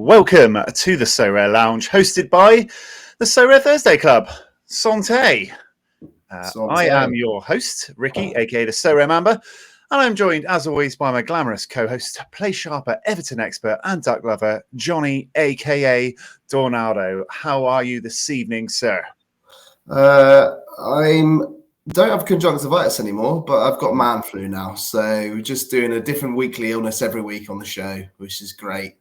Welcome to the Sorare Lounge, hosted by the Sorare Thursday Club. Santé. I am your host, Ricky, aka the Sorare Mamba, and I'm joined, as always, by my glamorous co-host, play sharper, Everton expert, and duck lover, Johnny, aka Dornado. How are you this evening, sir? Don't have conjunctivitis anymore, but I've got man flu now. So we're just doing a different weekly illness every week on the show, which is great.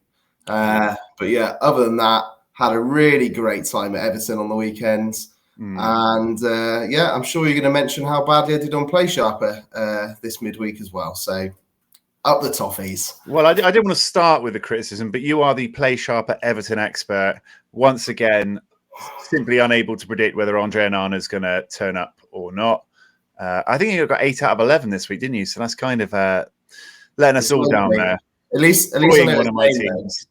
But yeah, other than that, had a really great time at Everton on the weekends. And yeah, I'm sure you're going to mention how badly I did on Play Sharper this midweek as well. So up the toffees. Well, I didn't want to start with the criticism, but you are the Play Sharper Everton expert. Once again, simply unable to predict whether Andre Onana is going to turn up or not. I think you got 8 out of 11 this week, didn't you? So that's kind of letting us all down there. At least I know one of my teams.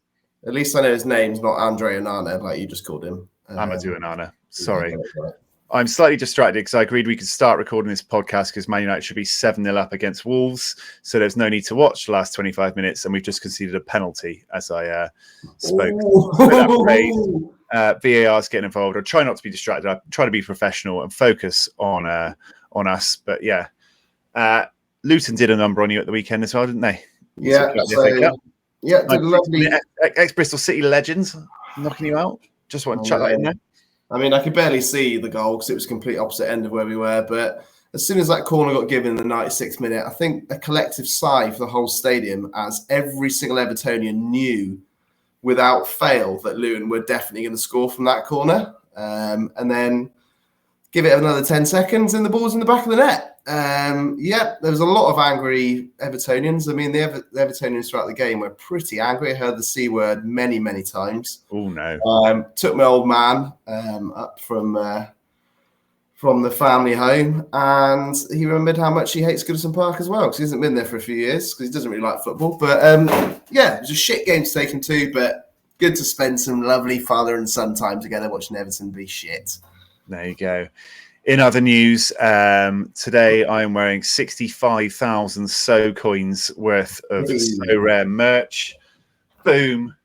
At least I know his name's not Andre Onana, like you just called him. Amadou Onana. Sorry. I'm slightly distracted because I agreed we could start recording this podcast because Man United should be 7-0 up against Wolves. So there's no need to watch the last 25 minutes. And we've just conceded a penalty as I spoke. VAR's getting involved. I try not to be distracted. I try to be professional and focus on us. But yeah, Luton did a number on you at the weekend as well, didn't they? Yeah. Did lovely. Ex-Bristol City legends knocking you out. Just want to chuck that in there. I mean, I could barely see the goal because it was complete opposite end of where we were. But as soon as that corner got given in the 96th minute, I think a collective sigh for the whole stadium as every single Evertonian knew without fail that Luton were definitely going to score from that corner. And then give it another 10 seconds and the ball's in the back of the net. There was a lot of angry Evertonians. I mean, the Evertonians throughout the game were pretty angry. I heard the C word many, many times. Oh, no. Took my old man up from the family home, and he remembered how much he hates Goodison Park as well, because he hasn't been there for a few years, because he doesn't really like football. But it was a shit game to take him to, but good to spend some lovely father and son time together watching Everton be shit. There you go. In other news, today I am wearing 65,000 So coins worth of So Rare merch. Boom.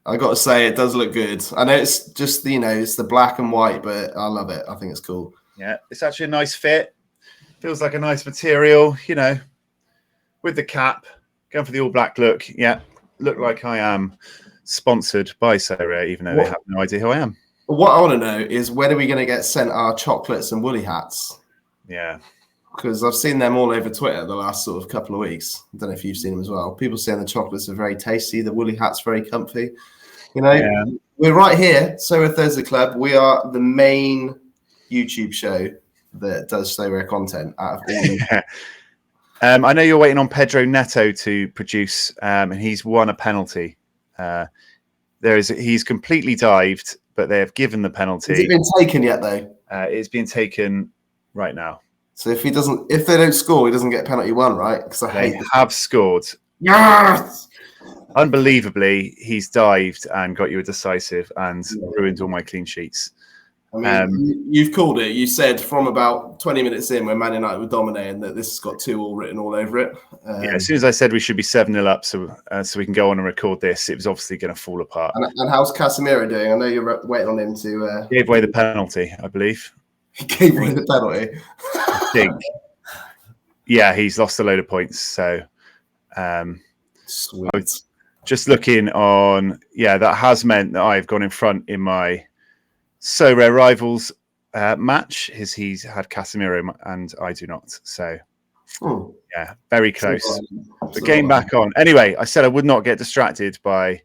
I got to say, it does look good. I know it's just, it's the black and white, but I love it. I think it's cool. Yeah, it's actually a nice fit. Feels like a nice material, with the cap. Going for the all black look. Yeah, look like I am sponsored by So Rare, even though they have no idea who I am. What I want to know is when are we going to get sent our chocolates and woolly hats? Yeah. Because I've seen them all over Twitter the last sort of couple of weeks. I don't know if you've seen them as well. People saying the chocolates are very tasty. The woolly hat's very comfy. We're right here. Sorare Thursday Club. We are the main YouTube show that does Sorare content out of all. I know you're waiting on Pedro Neto to produce, and he's won a penalty. He's completely dived, but they have given the penalty. Has it been taken yet, though? It's been taken right now. So if they don't score, he doesn't get penalty one, right? Because they have scored. Yes. Unbelievably, he's dived and got you a decisive and ruined all my clean sheets. I mean, you've called it. You said from about 20 minutes in when Man United were dominating that this has got 2-2 written all over it. As soon as I said we should be 7-0 up so we can go on and record this, it was obviously going to fall apart. And how's Casemiro doing? I know you're waiting on him to... Gave away the penalty, I believe. He gave away the penalty? I think. Yeah, he's lost a load of points. So sweet. Just looking on... Yeah, that has meant that I've gone in front in my So Rare Rivals match. He's had Casemiro and I do not. So... Yeah, very close. The game back on. Anyway, I said I would not get distracted by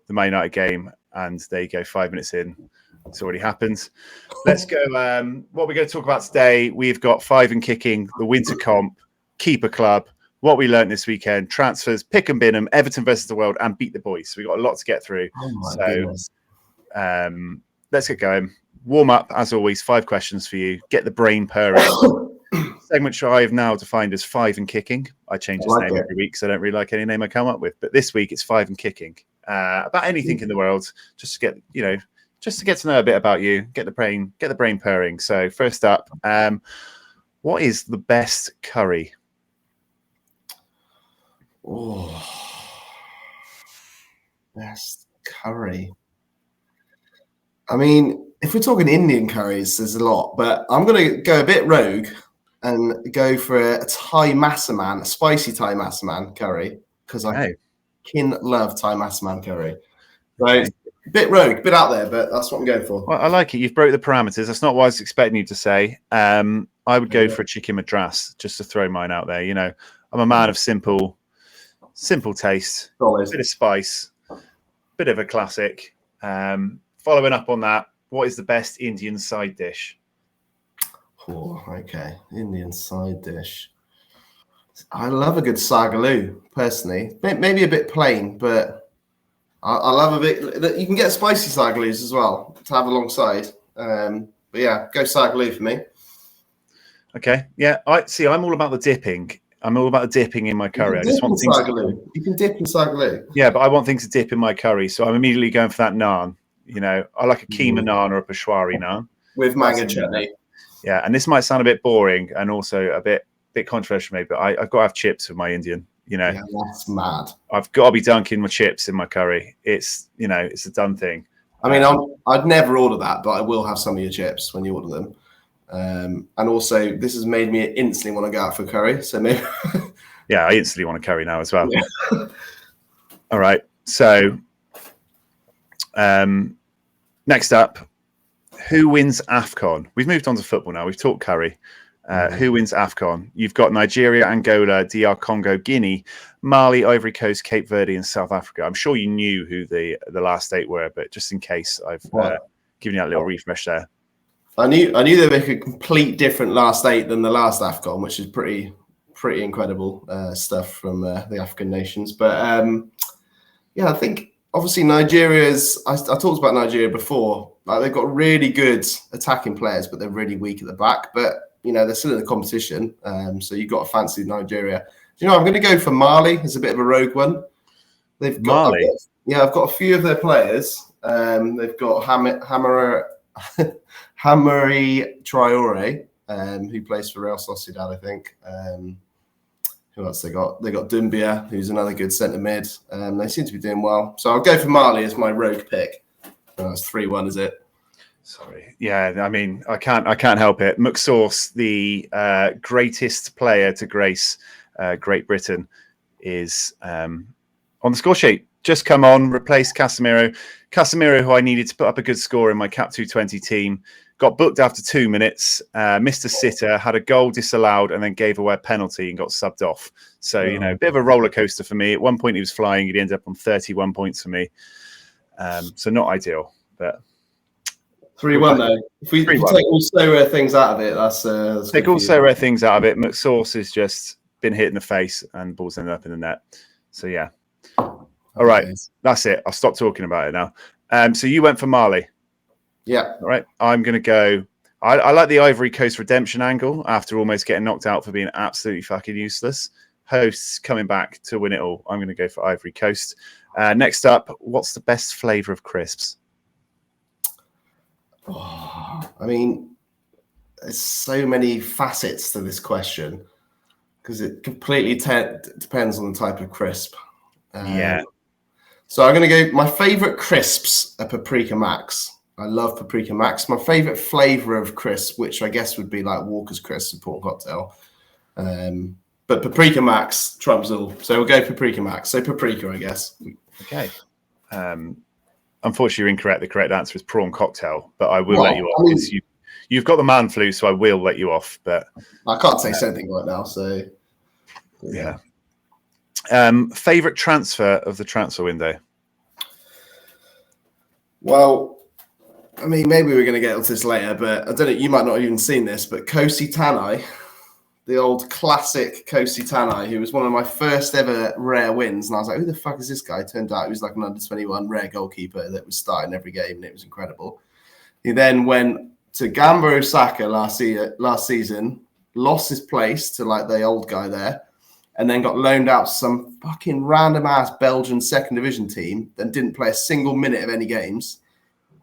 the Man United game, and there you go, 5 minutes in. It's already happened. Let's go. What we're going to talk about today, we've got 5 and kicking, the winter comp, keeper club, what we learned this weekend, transfers, pick and bin them, Everton versus the world, and beat the boys. So we've got a lot to get through. Let's get going. Warm up, as always, 5 questions for you. Get the brain purring. Segment I have now defined as 5 and kicking. I change its name every week, so I don't really like any name I come up with. But this week it's 5 and kicking. About anything in the world, just to get to know a bit about you, get the brain purring. So first up, what is the best curry? Oh, best Curry. I mean, if we're talking Indian curries, there's a lot, but I'm going to go a bit rogue and go for a Thai massaman, a spicy Thai massaman curry, because I love Thai massaman curry. So Okay. a bit rogue, a bit out there, but that's what I'm going for. Well, I like it. You've broke the parameters. That's not what I was expecting you to say. I would go for a chicken madras, just to throw mine out there. You know, I'm a man of simple taste, Solid. bit of spice, bit of a classic. Following up on that, what is the best Indian side dish? Oh, okay. Indian side dish. I love a good sagaloo, personally. Maybe a bit plain, but I love a bit. You can get spicy sagaloos as well to have alongside. But yeah, go sagaloo for me. Okay, yeah. I'm all about the dipping. I'm all about the dipping in my curry. I just want things. You can dip in sagaloo. Yeah, but I want things to dip in my curry, so I'm immediately going for that naan. You know, I like a keema naan or a peshwari naan with mango chutney. Yeah, and this might sound a bit boring and also a bit controversial, maybe, but I've got to have chips with my Indian. You know, yeah, that's mad. I've got to be dunking my chips in my curry. It's it's a done thing. I mean, I'd never order that, but I will have some of your chips when you order them. And also, this has made me instantly want to go out for curry. So maybe, yeah, I instantly want a curry now as well. Yeah. All right. So, next up, who wins AFCON? We've moved on to football now. We've talked curry. Who wins AFCON? You've got Nigeria, Angola, DR Congo, Guinea, Mali, Ivory Coast, Cape Verde, and South Africa. I'm sure you knew who the last 8 were, but just in case, I've given you that little refresh there. I knew they were a complete different last 8 than the last AFCON, which is pretty incredible stuff from the African nations. But yeah, I think obviously Nigeria's. I talked about Nigeria before. Like, they've got really good attacking players, but they're really weak at the back. But you know, they're still in the competition, so you've got to fancy Nigeria. You know, I'm going to go for Mali as a bit of a rogue one. They've got Mali. I've got a few of their players. They've got Hamari Traore, who plays for Real Sociedad, I think. Who else they got? They got Doumbia, who's another good centre mid. They seem to be doing well. So I'll go for Mali as my rogue pick. That's 3-1, is it? Sorry. Yeah, I mean, I can't help it. McSauce, the greatest player to grace Great Britain, is on the score sheet. Just come on, replaced Casemiro. Casemiro, who I needed to put up a good score in my Cap 220 team, got booked after 2 minutes, missed a sitter, had a goal disallowed, and then gave away a penalty and got subbed off. So, you know, a bit of a roller coaster for me. At one point, he was flying. He'd ended up on 31 points for me. So not ideal, but 3-1 though. If we take all so rare things out of it, that's take all so rare things out of it. McSauce has just been hit in the face and balls ended up in the net. So yeah. All right, that's it. I'll stop talking about it now. So you went for Mali. Yeah. All right. I'm going to go. I like the Ivory Coast redemption angle after almost getting knocked out for being absolutely fucking useless. Hosts coming back to win it all. I'm going to go for Ivory Coast. Next up, what's the best flavour of crisps? Oh, I mean, there's so many facets to this question because it completely depends on the type of crisp. Yeah. So I'm going to go, my favourite crisps are Paprika Max. I love Paprika Max. My favourite flavour of crisp, which I guess would be like Walker's Crisp and Port Cocktail. But Paprika Max trumps all. So we'll go Paprika Max. So Paprika, I guess. Okay. Unfortunately, you're incorrect. The correct answer is prawn cocktail, but I will let you off. I mean, you've got the man flu, so I will let you off. But I can't say anything right now, so yeah. Favorite transfer of the transfer window? Well, I mean, maybe we're going to get onto this later, but I don't know. You might not have even seen this, but Kosi Tanai, the old classic Kosi Tanai, who was one of my first ever rare wins. And I was like, who the fuck is this guy? Turned out he was like an under-21 rare goalkeeper that was starting every game, and it was incredible. He then went to Gamba Osaka last season, lost his place to like the old guy there, and then got loaned out to some fucking random-ass Belgian second division team that didn't play a single minute of any games.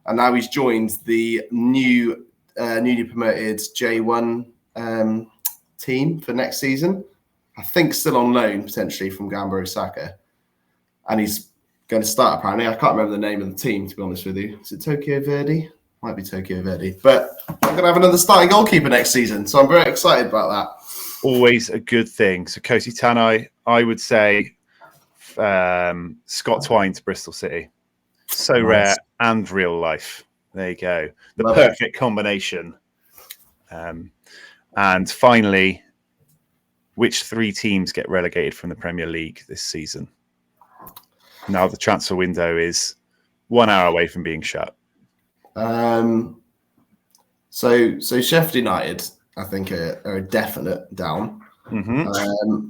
And now he's joined the newly promoted J1 team for next season. I think still on loan, potentially, from Gamba Osaka. And he's going to start, apparently. I can't remember the name of the team, to be honest with you. Is it Tokyo Verdy? Might be Tokyo Verdy. But I'm going to have another starting goalkeeper next season, so I'm very excited about that. Always a good thing. So Kosi Tanai, I would say Scott Twine to Bristol City. So nice. Rare and real life. There you go. The Love perfect combination. And finally, which 3 teams get relegated from the Premier League this season? Now the transfer window is 1 hour away from being shut. So Sheffield United, I think, are a definite down. Mm-hmm.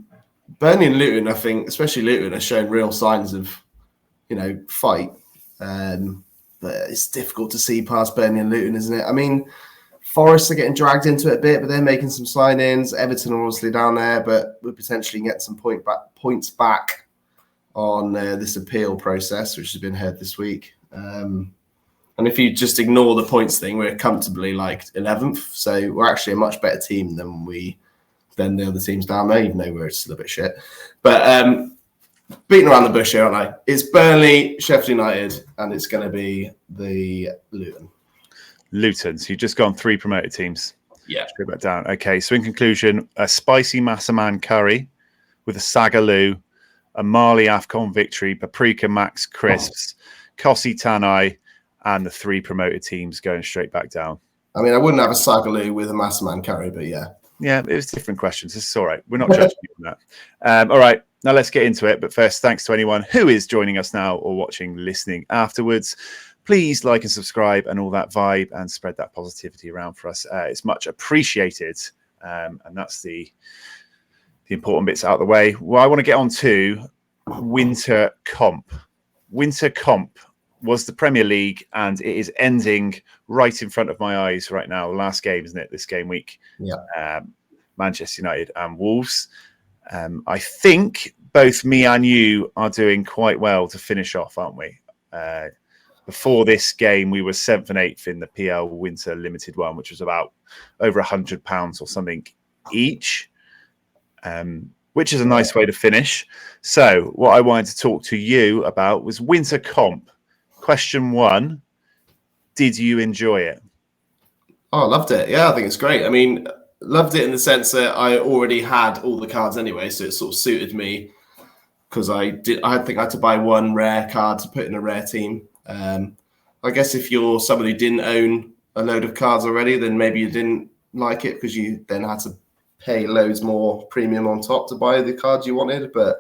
Burnley and Luton, I think, especially Luton, are showing real signs of, fight. But it's difficult to see past Burnley and Luton, isn't it? I mean, Forest are getting dragged into it a bit, but they're making some signings. Everton are obviously down there, but we'll potentially get some points back on this appeal process, which has been heard this week. And if you just ignore the points thing, we're comfortably like 11th. So we're actually a much better team than the other teams down there, even though we're still a bit shit. But beating around the bush here, aren't I? It's Burnley, Sheffield United, and it's going to be the Luton. So you've just gone 3 promoted teams. Yeah. Straight back down. Okay, so in conclusion, a spicy Massaman curry with a sagaloo, a Mali Afcon victory, paprika max crisps, Kosi Tanai, and the 3 promoted teams going straight back down. I mean, I wouldn't have a sagaloo with a Massaman curry, but yeah. Yeah, it was different questions. It's all right. We're not judging you on that. All right, now let's get into it. But first, thanks to anyone who is joining us now or watching, listening afterwards. Please like and subscribe and all that vibe and spread that positivity around for us. It's much appreciated. And that's the important bits out of the way. Well, I want to get on to Winter Comp. Winter Comp was the Premier League, and it is ending right in front of my eyes right now. Last game, isn't it? This game week. Yeah. Manchester United and Wolves. I think both me and you are doing quite well to finish off, aren't we? Before this game, we were 7th and 8th in the PL Winter Limited one, which was about over £100 or something each, which is a nice way to finish. So what I wanted to talk to you about was Winter Comp. Question 1, did you enjoy it? Oh, I loved it. Yeah, I think it's great. I mean, loved it in the sense that I already had all the cards anyway, so it sort of suited me because I think I had to buy 1 rare card to put in a rare team. I guess if you're somebody who didn't own a load of cards already, then maybe you didn't like it because you then had to pay loads more premium on top to buy the cards you wanted. But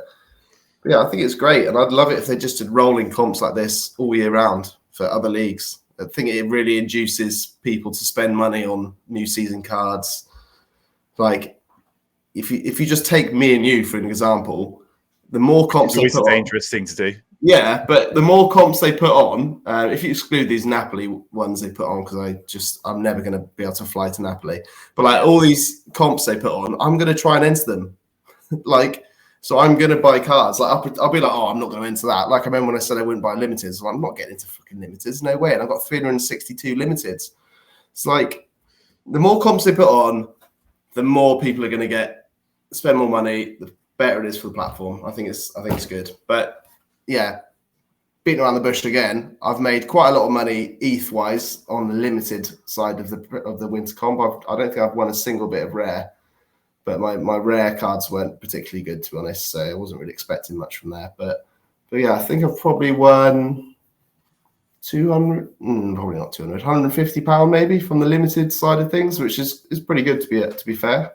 yeah, I think it's great. And I'd love it if they just did rolling comps like this all year round for other leagues. I think it really induces people to spend money on new season cards. Like, if you just take me and you for an example, the more comps it's always a dangerous thing to do. Yeah, but the more comps they put on, if you exclude these Napoli ones they put on, because I'm never going to be able to fly to Napoli. But like all these comps they put on, I'm going to try and enter them. So I'm going to buy cards. Like I'll be like, oh, I'm not going to enter that. Like I remember when I said I wouldn't buy limiteds. Well, I'm not getting into fucking limiteds. No way. And I've got 362 limiteds. It's like the more comps they put on, the more people are going to spend more money. The better it is for the platform. I think it's good. But yeah, beating around the bush again. I've made quite a lot of money ETH-wise on the limited side of the winter comp. I don't think I've won a single bit of rare. But my rare cards weren't particularly good, to be honest. So I wasn't really expecting much from there. But yeah, I think I've probably won 200, probably not 200, £150 maybe from the limited side of things, which is pretty good to be fair.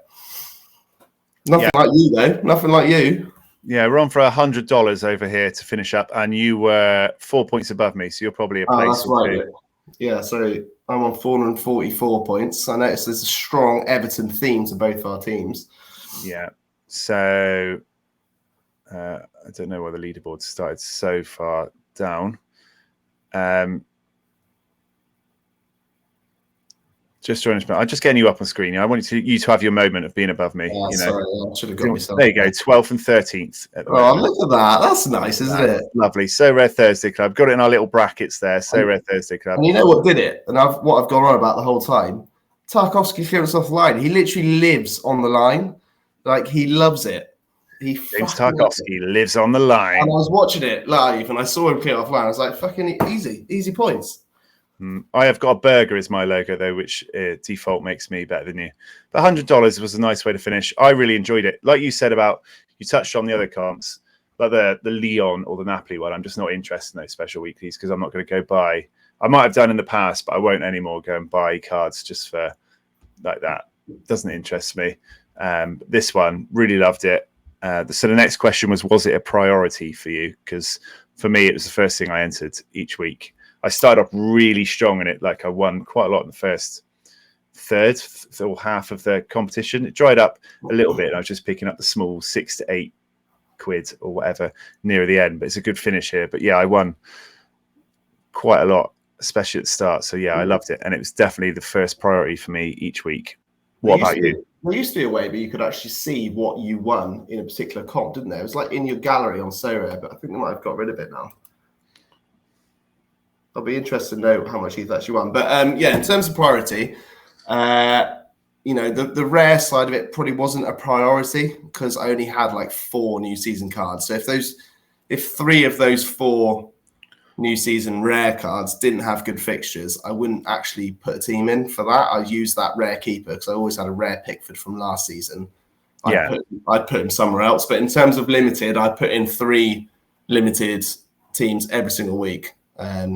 Nothing like you though. Nothing like you. Yeah, we're on for $100 over here to finish up, and you were 4 points above me, so you're probably a place. That's right. Yeah, so I'm on 444 points. I noticed there's a strong Everton theme to both our teams. Yeah. So I don't know why the leaderboard started so far down. Just join us. I'm just getting you up on screen. I want you to have your moment of being above me. Sorry, I should have got myself. There you go, 12th and 13th. Look at that. That's nice, isn't it? Lovely. So Rare Thursday Club. Got it in our little brackets there. So Rare Thursday Club. And you know what did it? And what I've gone on about the whole time? Tarkovsky clearance off the line. He literally lives on the line. Like, he loves it. James fucking loved it. Tarkowski lives on the line. And I was watching it live and I saw him clear offline. I was like, fucking easy points. I have got a burger as my logo, though, which default makes me better than you. But $100 was a nice way to finish. I really enjoyed it. Like you said about, you touched on the other comps, like the Lyon or the Napoli one. I'm just not interested in those special weeklies because I'm not going to go buy. I might have done in the past, but I won't anymore go and buy cards just for like that. Doesn't interest me. This one, really loved it. So the next question was it a priority for you? Because for me, it was the first thing I entered each week. I started off really strong in it. Like I won quite a lot in the first third or half of the competition. It dried up a little bit. And I was just picking up the small £6 to £8 or whatever near the end. But it's a good finish here. But yeah, I won quite a lot, especially at the start. So yeah, I loved it. And it was definitely the first priority for me each week. What about you? There used to be a way where you could actually see what you won in a particular comp, didn't there? It was like in your gallery on Sorare, but I think they might have got rid of it now. I'll be interested to know how much he's actually won. But yeah, in terms of priority, the rare side of it probably wasn't a priority because I only had like 4 new season cards. So if 3 of those 4 new season rare cards didn't have good fixtures, I wouldn't actually put a team in for that. I used that rare keeper because I always had a rare Pickford from last season. I'd put him somewhere else. But in terms of limited, I put in 3 limited teams every single week.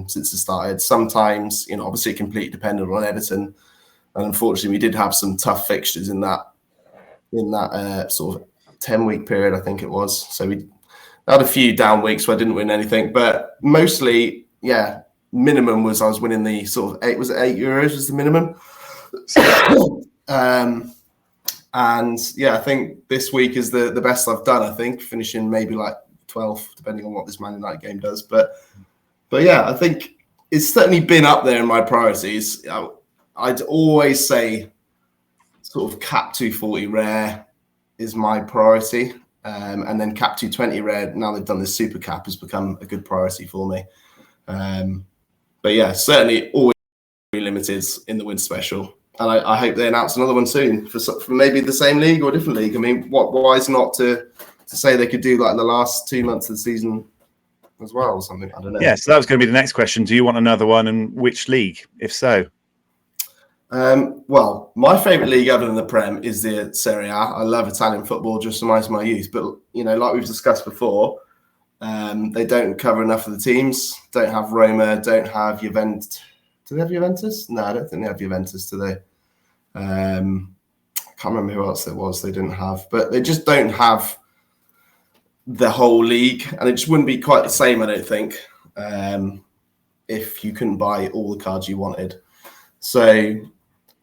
Since it started. Sometimes, obviously completely dependent on Everton. And unfortunately, we did have some tough fixtures in that sort of 10-week period, I think it was. So we had a few down weeks where I didn't win anything. But mostly, yeah, minimum was I was winning the sort of €8 was the minimum. And yeah, I think this week is the best I've done, I think, finishing maybe like 12th, depending on what this Man United game does. But yeah, I think it's certainly been up there in my priorities. I'd always say sort of cap 240 rare is my priority. And then cap 220 rare, now they've done this super cap, has become a good priority for me. But yeah, certainly always limited in the Winter Special. And I hope they announce another one soon for maybe the same league or a different league. I mean, why is not to say they could do like the last 2 months of the season as well or something? I don't know. Yeah, so that was going to be the next question. Do you want another one, and which league, if so? Well, my favourite league other than the Prem is the Serie A. I love Italian football, just reminds me of my youth. But, like we've discussed before, they don't cover enough of the teams. Don't have Roma, don't have Juventus. Do they have Juventus? No, I don't think they have Juventus, do they? I can't remember who else there was they didn't have. But they just don't have the whole league, and it just wouldn't be quite the same, I don't think, if you couldn't buy all the cards you wanted. So,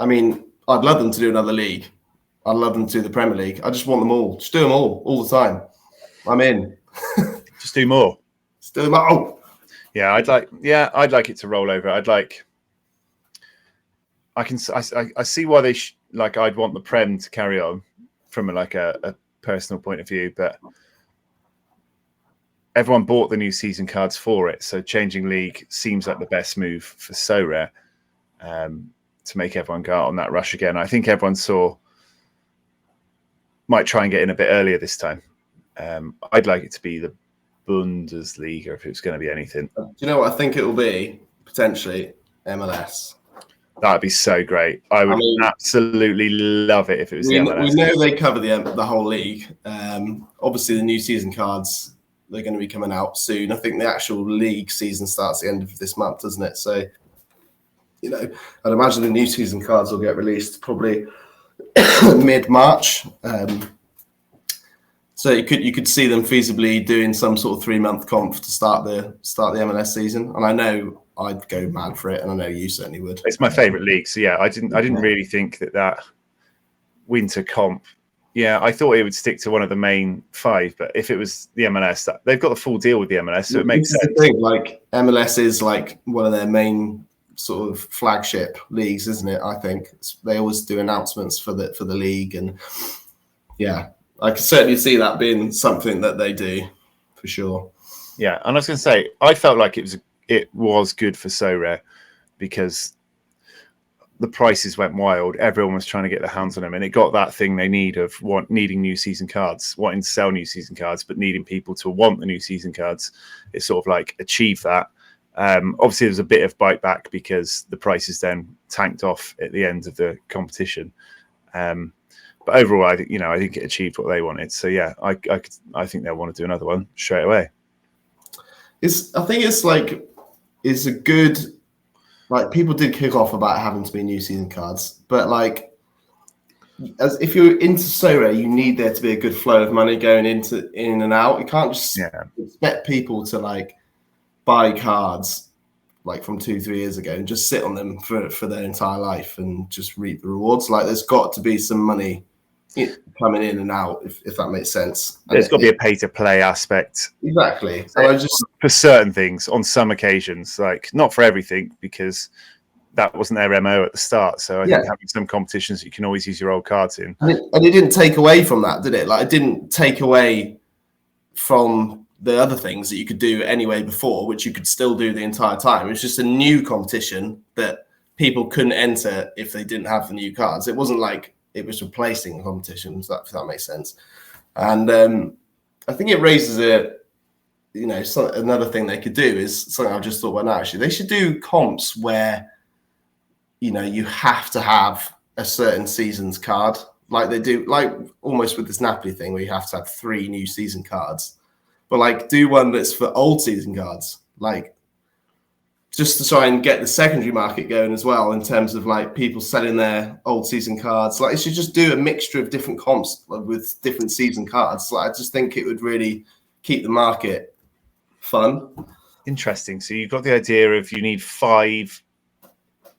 I mean, I'd love them to do another league. I'd love them to do the Premier League. I just want them all. Just do them all the time. I'm in. Just do more. Just do them all. Yeah, I'd like it to roll over. I see why they I'd want the Prem to carry on from a personal point of view, but everyone bought the new season cards for it, so changing league seems like the best move for Sorare to make everyone go out on that rush again. I think everyone might try and get in a bit earlier this time. I'd like it to be the Bundesliga if it's going to be anything. Do you know what I think it will be? Potentially MLS. That'd be so great. I would absolutely love it if it was the MLS. We know they cover the whole league. Obviously, the new season cards, they're going to be coming out soon. I think the actual league season starts at the end of this month, doesn't it? So, I'd imagine the new season cards will get released probably mid-March. So you could see them feasibly doing some sort of 3-month comp to start the MLS season. And I know I'd go mad for it, and I know you certainly would. It's my favourite league, so yeah, I didn't really think that winter comp. Yeah, I thought it would stick to one of the main 5, but if it was the MLS, they've got the full deal with the MLS, so it makes sense. The thing, like MLS is like one of their main sort of flagship leagues, isn't it? I think they always do announcements for the league, and yeah, I can certainly see that being something that they do for sure. Yeah, and I was going to say, I felt like it was good for Sorare because the prices went wild. Everyone was trying to get their hands on them, and it got that thing they need of needing new season cards, wanting to sell new season cards, but needing people to want the new season cards. It sort of like achieved that. Obviously, there was a bit of bite back because the prices then tanked off at the end of the competition. But overall, I think it achieved what they wanted. So yeah, I think they'll want to do another one straight away. I think it's a good, like, people did kick off about having to be new season cards, but like, as if you're into Sorare, you need there to be a good flow of money going in and out. You can't just expect people to like buy cards like from 2-3 years ago and just sit on them for their entire life and just reap the rewards. Like, there's got to be some money coming in and out, if that makes sense. There's got to be a pay to play aspect. Exactly. So for certain things on some occasions, like not for everything, because that wasn't their MO at the start. So I think having some competitions you can always use your old cards in. And it didn't take away from that, did it? Like, it didn't take away from the other things that you could do anyway before, which you could still do the entire time. It was just a new competition that people couldn't enter if they didn't have the new cards. It wasn't like it was replacing the competition, if that makes sense. And I think it raises another thing they could do is something I've just thought about now, actually. They should do comps where, you have to have a certain season's card, like they do, like almost with this Napoli thing where you have to have 3 new season cards. But like, do one that's for old season cards, like just to try and get the secondary market going as well, in terms of like people selling their old season cards. Like, it should just do a mixture of different comps with different season cards. Like, I just think it would really keep the market fun. Interesting. So you've got the idea of you need 5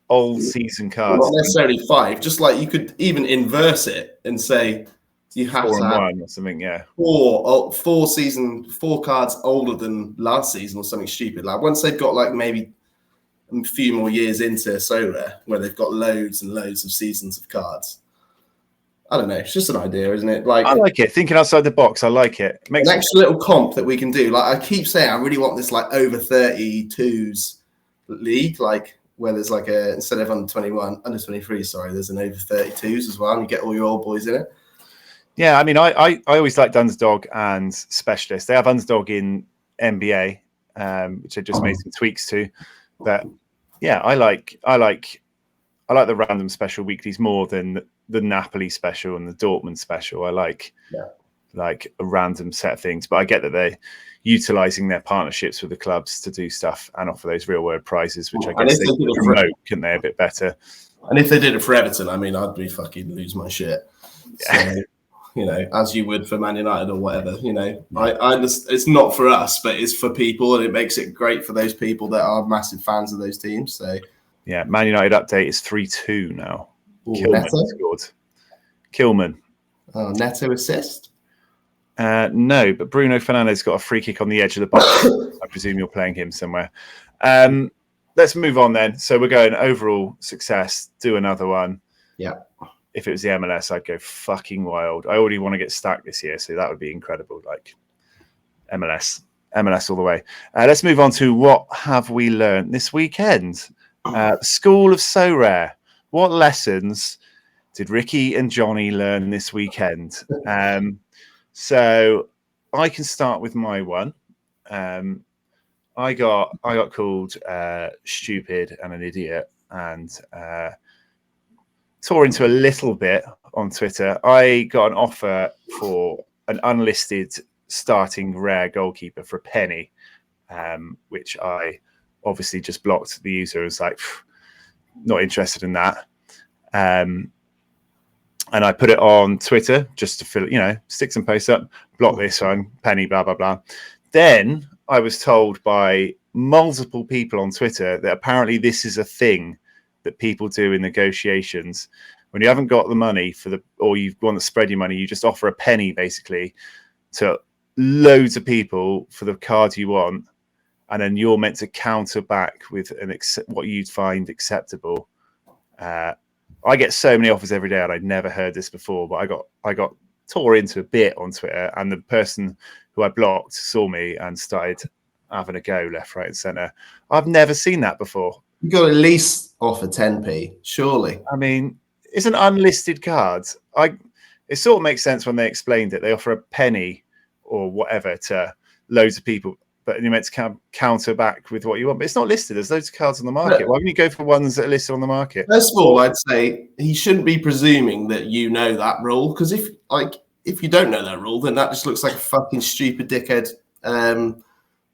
old season cards. Not necessarily 5, just like you could even inverse it and say you have 4 to and have 1 or something. Yeah, 4 cards older than last season or something stupid. Like, once they've got like maybe a few more years into Sorare, where they've got loads and loads of seasons of cards. I don't know. It's just an idea, isn't it? Like, I like it. Thinking outside the box, I like it. An extra little comp that we can do. Like, I keep saying, I really want this like over 32s league, like where there's like instead of under 23, sorry, there's an over 32s as well, and you get all your old boys in it. Yeah, I mean, I always liked Underdog and Specialist. They have Underdog in NBA, which I just made some tweaks to. But yeah, I like the random special weeklies more than the Napoli special and the Dortmund special. I like a random set of things, but I get that they're utilizing their partnerships with the clubs to do stuff and offer those real world prizes, which I guess they could promote, couldn't they, a bit better? And if they did it for Everton, I mean, I'd be fucking lose my shit. Yeah. So, as you would for Man United or whatever, I understand it's not for us, but it's for people, and it makes it great for those people that are massive fans of those teams. So yeah, Man United update is 3-2 now. Kilman scored. Kilman. Oh, Neto assist? No, but Bruno Fernandes got a free kick on the edge of the box. I presume you're playing him somewhere. Let's move on then. So we're going overall success. Do another one. Yeah. If it was the MLS, I'd go fucking wild. I already want to get stacked this year, so that would be incredible. Like MLS all the way. Let's move on to what have we learned this weekend? School of Sorare. What lessons did Ricky and Johnny learn this weekend? So I can start with my one. I got called stupid and an idiot, and tore into a little bit on Twitter. I got an offer for an unlisted starting rare goalkeeper for a penny, which I obviously just blocked the user. I was like, not interested in that. And I put it on Twitter just to fill, stick some posts up, block this one, penny, blah, blah, blah. Then I was told by multiple people on Twitter that apparently this is a thing that people do in negotiations. When you haven't got the money or you want to spread your money, you just offer a penny basically to loads of people for the card you want. And then you're meant to counter back with what you'd find acceptable. I get so many offers every day, and I'd never heard this before. But I got tore into a bit on Twitter, and the person who I blocked saw me and started having a go left, right, and centre. I've never seen that before. You've got to at least offer 10p, surely. I mean, it's an unlisted card. It sort of makes sense when they explained it. They offer a penny or whatever to loads of people, but you're meant to counter back with what you want. But it's not listed. There's loads of cards on the market. Why wouldn't you go for ones that are listed on the market? First of all, I'd say he shouldn't be presuming that you know that rule, because if you don't know that rule, then that just looks like a fucking stupid dickhead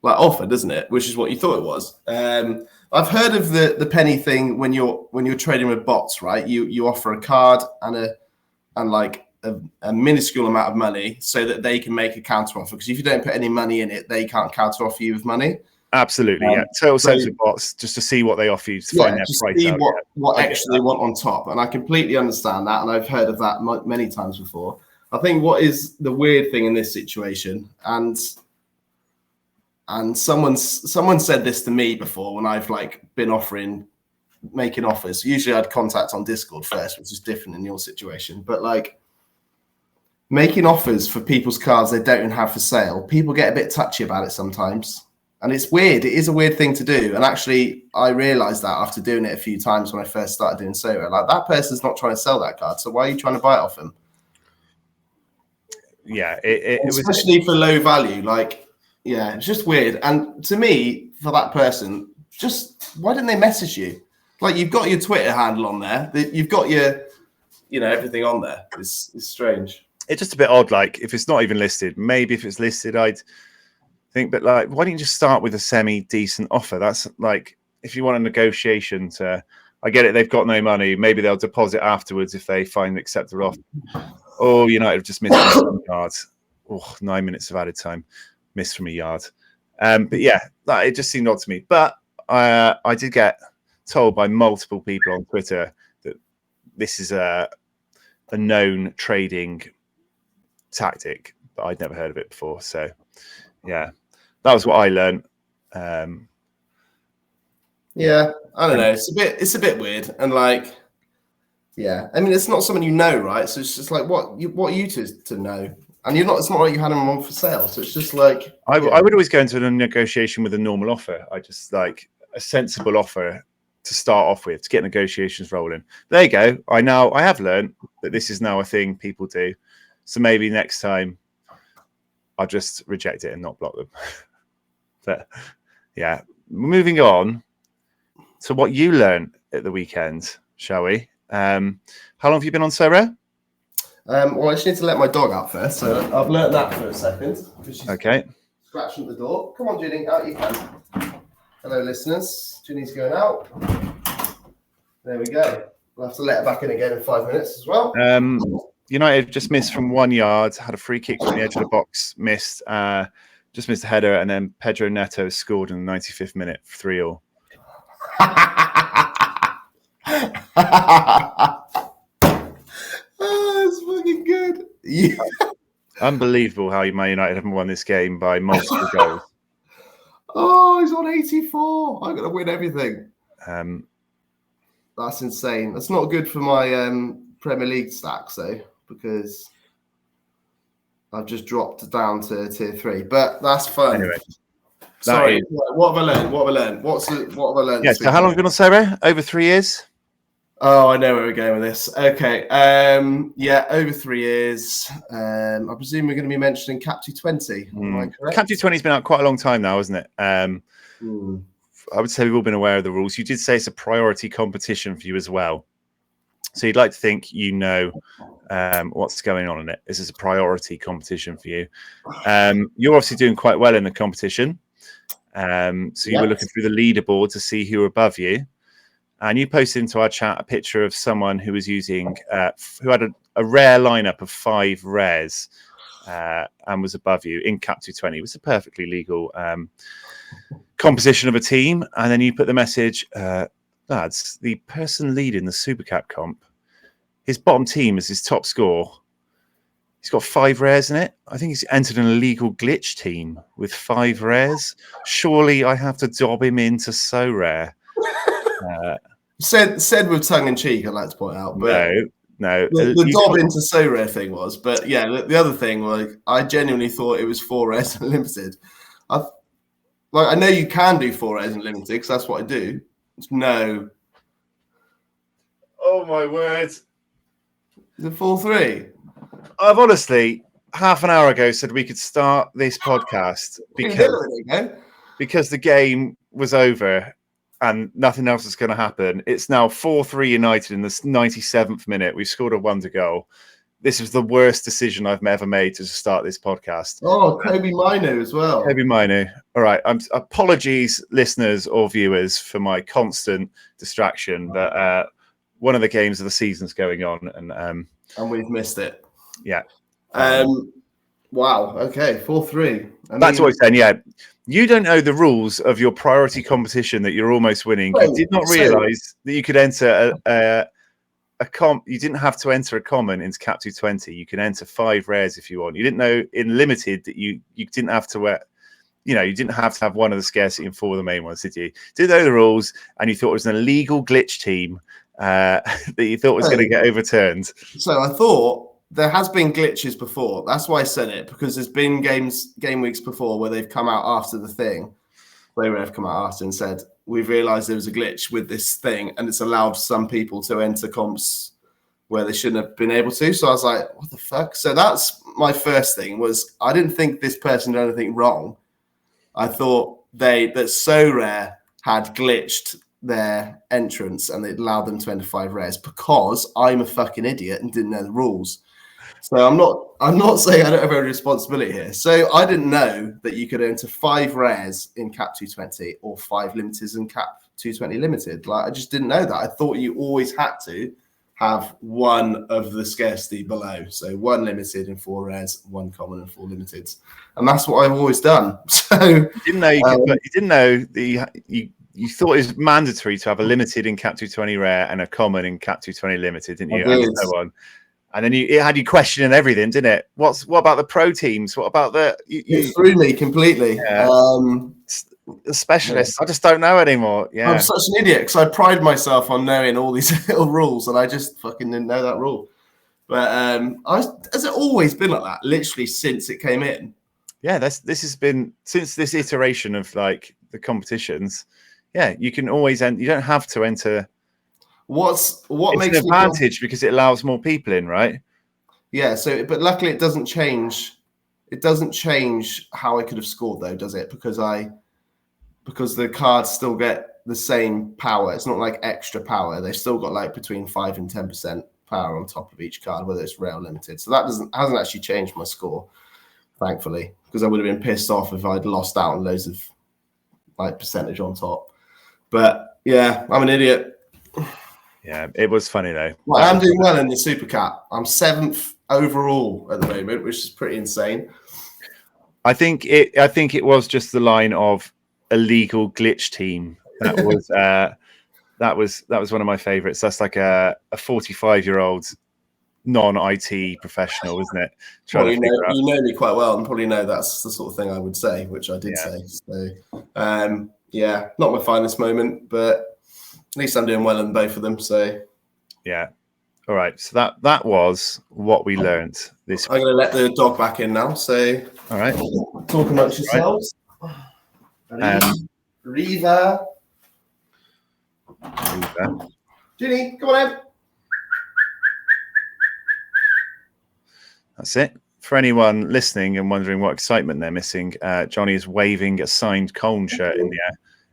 offer, doesn't it? Which is what you thought it was. I've heard of the penny thing when you're trading with bots, right? You offer a card and a minuscule amount of money so that they can make a counter offer. Because if you don't put any money in it, they can't counter offer you with money. Absolutely, yeah. Total sense of bots, just to see what they offer you to find their price see out. What extra they want on top. And I completely understand that, and I've heard of that many times before. I think what is the weird thing in this situation, and someone said this to me before when I've been making offers. Usually I'd contact on Discord first, which is different in your situation. But making offers for people's cards they don't even have for sale, people get a bit touchy about it sometimes. And it's weird. It is a weird thing to do. And actually, I realized that after doing it a few times when I first started doing Sorare. That person's not trying to sell that card. So why are you trying to buy it off them? Yeah. Especially for low value. It's just weird. And to me, for that person, why didn't they message you? You've got your Twitter handle on there. You've got your, everything on there. It's strange. It's just a bit odd. If it's not even listed, maybe if it's listed, I'd think, but why don't you just start with a semi-decent offer? That's if you want a negotiation I get it, they've got no money. Maybe they'll deposit afterwards if they find an acceptable offer. Oh, United have just missed some yards. 9 minutes of added time. Missed from a yard. But yeah, it just seemed odd to me. But I did get told by multiple people on Twitter that this is a known trading tactic, but I'd never heard of it before. So yeah, that was what I learned. Yeah, I don't know. It's a bit weird, and yeah. I mean, it's not someone you know, right? So it's just what are you to know? And it's not like you had them on for sale. So it's just I would always go into a negotiation with a normal offer. I just a sensible offer to start off with to get negotiations rolling. There you go. I have learned that this is now a thing people do. So maybe next time I'll just reject it and not block them. But yeah, moving on to what you learned at the weekend, shall we? How long have you been on Sorare? Well, I just need to let my dog out first. So I've learnt that for a second. Okay. Scratching at the door. Come on, Ginny, out you can. Hello, listeners. Ginny's going out. There we go. We'll have to let her back in again in 5 minutes as well. United just missed from 1 yard, had a free kick from the edge of the box, missed a header, and then Pedro Neto scored in the 95th minute, 3-3. Oh, that's fucking good. Yeah. Unbelievable how Man United haven't won this game by multiple goals. Oh, he's on 84. I'm going to win everything. That's insane. That's not good for my Premier League stacks, though, because I've just dropped down to tier 3. But that's fun. Anyway, sorry. What have I learned? What have I learned? Yeah. So how long have you been on Sorare? Over 3 years. Oh, I know where we're going with this. Okay. Over 3 years. I presume we're going to be mentioning Cap 220. Am I correct? Cap 220 has been out quite a long time now, hasn't it? I would say we've all been aware of the rules. You did say it's a priority competition for you as well. So you'd like to think what's going on in it. This is a priority competition for you. You're obviously doing quite well in the competition. So you were looking through the leaderboard to see who were above you. And you posted into our chat a picture of someone who was using, who had a rare lineup of 5 rares and was above you in Cap 220. It was a perfectly legal composition of a team. And then you put the message, lads, the person leading the Super Cap comp, his bottom team is his top score. He's got 5 rares in it. I think he's entered an illegal glitch team with 5 rares. Surely I have to dob him into Sorare. Said with tongue in cheek, I'd like to point out. But no. The dob into Sorare thing was, but yeah, the other thing, I genuinely thought it was 4 rares and limited. I know you can do 4 rares and limited because that's what I do. No. Oh my word! Is it 4-3? I've honestly half an hour ago said we could start this podcast because the game was over and nothing else is going to happen. It's now 4-3 United in the 97th minute. We've scored a wonder goal. This was the worst decision I've ever made to start this podcast. Oh, Kobe Mino as well. Kobe Mino. All right. Apologies, listeners or viewers, for my constant distraction. But one of the games of the season's going on, and we've missed it. Yeah. Wow. Okay. 4-3. That's what I was saying. Yeah. You don't know the rules of your priority competition that you're almost winning. You did not realise that you could enter you didn't have to enter a common into Cap 220. You can enter 5 rares if you want. You didn't know in limited that you didn't have to you didn't have to have one of the scarcity and 4 of the main ones, did you? Didn't know the rules, and you thought it was an illegal glitch team that you thought was going to get overturned. So I thought there has been glitches before. That's why I said it, because there's been game weeks before where they've come out after the thing. They have come out after and said, we've realised there was a glitch with this thing, and it's allowed some people to enter comps where they shouldn't have been able to. So I was like, what the fuck? So that's my first thing, was I didn't think this person did anything wrong. I thought that Sorare had glitched their entrance and it allowed them to enter 5 rares because I'm a fucking idiot and didn't know the rules. So I'm not saying I don't have any responsibility here. So I didn't know that you could enter 5 rares in Cap 220 or 5 limiteds in Cap 220 limited. Like, I just didn't know that. I thought you always had to have one of the scarcity below. So 1 limited and 4 rares, 1 common and 4 limiteds. And that's what I've always done. So you didn't know you didn't know you thought it was mandatory to have a limited in Cap 220 rare and a common in Cap 220 limited, didn't you? And so on. And then it had you questioning everything, didn't it? What about the pro teams? What about it threw me completely. Yeah. The specialists, yeah. I just don't know anymore. Yeah, I'm such an idiot because I pride myself on knowing all these little rules, and I just fucking didn't know that rule. But has it always been like that? Literally since it came in. Yeah, this has been since this iteration of like the competitions. Yeah, you can always enter. You don't have to enter. What makes an advantage because it allows more people in, right? Yeah. So, but luckily it doesn't change. It doesn't change how I could have scored, though, does it? Because the cards still get the same power. It's not like extra power. They've still got like between 5 and 10% power on top of each card, whether it's rare or limited. So that hasn't actually changed my score, thankfully, because I would have been pissed off if I'd lost out on loads of like percentage on top. But yeah, I'm an idiot. Yeah, it was funny though. Well, I'm doing well in the Super Cup. I'm 7th overall at the moment, which is pretty insane. I think it was just the line of illegal glitch team that was one of my favorites. That's like a 45-year-old non-IT professional, isn't it? Well, you know me quite well and probably know that's the sort of thing I would say, which I did say. So yeah, not my finest moment, but at least I'm doing well in both of them. So yeah. All right. So that was what we learned this week. I'm going to let the dog back in now. So all right. Talk amongst yourselves. Riva. Ginny, come on in. That's it. For anyone listening and wondering what excitement they're missing, Johnny is waving a signed Colne shirt in the air,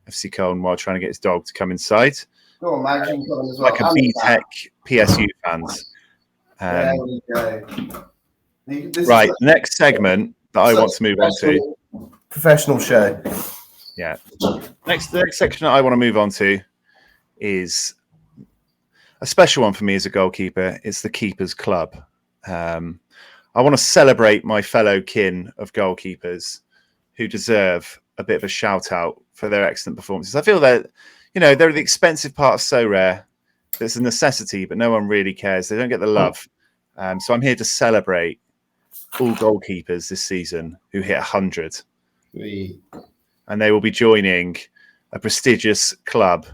FC Colne, while trying to get his dog to come inside. Go on, Mag, you can come in as well. Like a BTEC PSU fans. There we go. Right, next segment that I want to move on to. Professional show. Yeah. The next section that I want to move on to is a special one for me as a goalkeeper. It's the Keepers Club. I want to celebrate my fellow kin of goalkeepers who deserve a bit of a shout out for their excellent performances. I feel that, they're the expensive part of Sorare. It's a necessity, but no one really cares. They don't get the love. So I'm here to celebrate all goalkeepers this season who hit 100. And they will be joining a prestigious club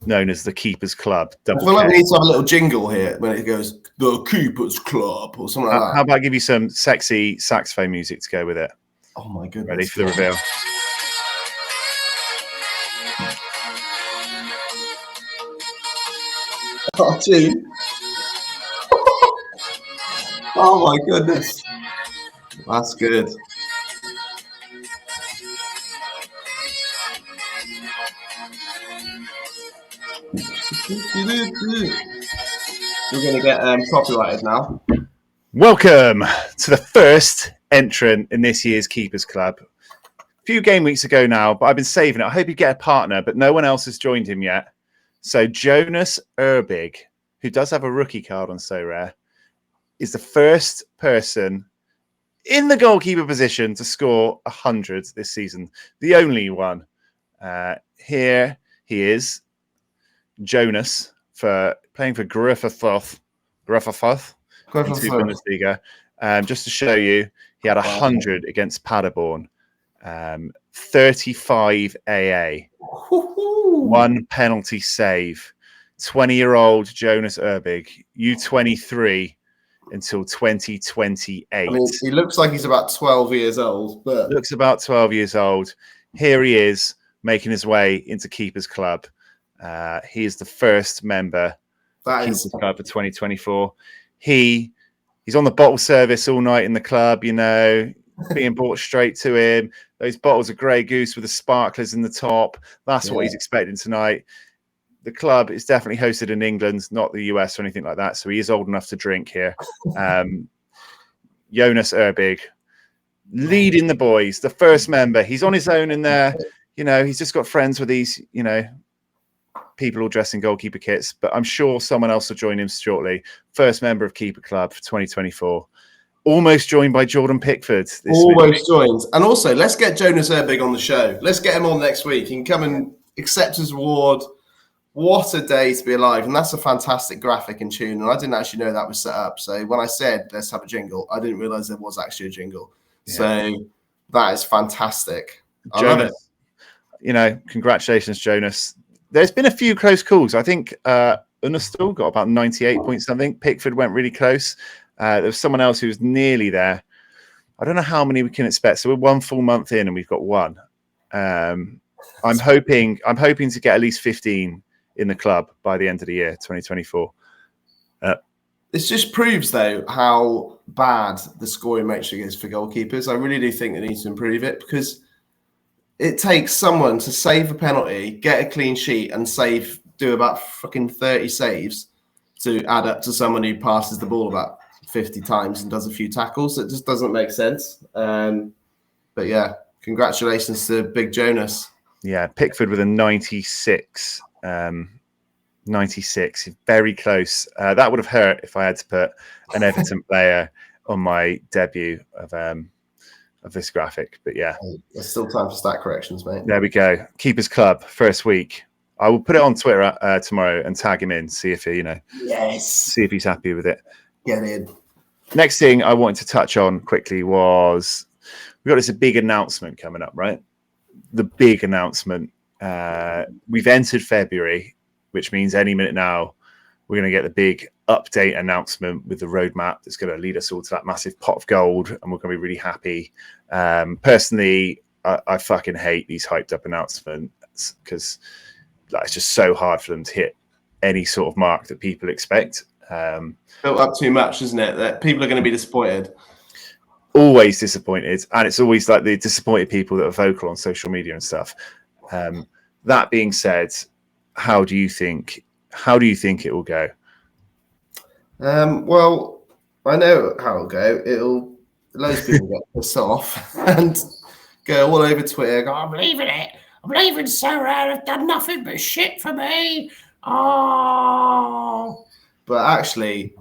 known as the Keepers Club. I feel like we need to have a little jingle here when it goes, the Keepers Club, or something like that. How about I give you some sexy saxophone music to go with it? Oh my goodness. Ready for the reveal? cartoon. Oh my goodness. That's good. We're going to get copyrighted now. Welcome to the first entrant in this year's Keepers Club. A few game weeks ago now, but I've been saving it. I hope you get a partner, but no one else has joined him yet. So Jonas Erbig, who does have a rookie card on Sorare, is the first person in the goalkeeper position to score 100 this season. The only one. Here he is, Jonas, for playing for Gruffafoth in two Bundesliga. Just to show you, he had 100 against Paderborn, 35 AA, one penalty save. 20-year-old Jonas Erbig, U23 until 2028. I mean, he looks like he's about 12 years old, but looks about 12 years old. Here he is making his way into Keepers Club. He is the first member of Keepers Club for 2024. He's on the bottle service all night in the club, you know, being brought straight to him. Those bottles of Grey Goose with the sparklers in the top. That's what he's expecting tonight. The club is definitely hosted in England, not the US or anything like that. So he is old enough to drink here. Jonas Erbig leading the boys, the first member. He's on his own in there. You know, he's just got friends with these, you know, people all dressed in goalkeeper kits. But I'm sure someone else will join him shortly. First member of Keeper Club for 2024. Almost joined by Jordan Pickford. Almost joined. And also, let's get Jonas Erbig on the show. Let's get him on next week. He can come and accept his award. What a day to be alive. And that's a fantastic graphic and tune. And I didn't actually know that was set up. So when I said, let's have a jingle, I didn't realize there was actually a jingle. Yeah. So that is fantastic. Jonas, you know, congratulations, Jonas. There's been a few close calls. I think Unastal got about 98 points something. Pickford went really close. There was someone else who was nearly there. I don't know how many we can expect. So we're one full month in and we've got one. I'm hoping to get at least 15 in the club by the end of the year, 2024. This just proves, though, how bad the scoring metric is for goalkeepers. I really do think they need to improve it because it takes someone to save a penalty, get a clean sheet, and do about fucking 30 saves to add up to someone who passes the ball about 50 times and does a few tackles. It just doesn't make sense. But yeah, congratulations to Big Jonas. Yeah, Pickford with a 96. 96, very close. That would have hurt if I had to put an Everton player on my debut of this graphic. But yeah, there's still time for stat corrections, mate. There we go. Keepers Club first week. I will put it on Twitter tomorrow and tag him in. See if see if he's happy with it. Get in. Next thing I wanted to touch on quickly was we got this big announcement coming up, right? The big announcement. We've entered February, which means any minute now we're going to get the big update announcement with the roadmap that's going to lead us all to that massive pot of gold, and we're going to be really happy. Personally, I fucking hate these hyped up announcements because it's just so hard for them to hit any sort of mark that people expect. Built up too much, isn't it? That people are going to be disappointed. Always disappointed, and it's always like the disappointed people that are vocal on social media and stuff. That being said, how do you think it will go? Well, I know how it'll go. Loads of people get pissed off and go all over Twitter. Go, I'm leaving it. I'm leaving Sorare. I've done nothing but shit for me. Oh, but actually,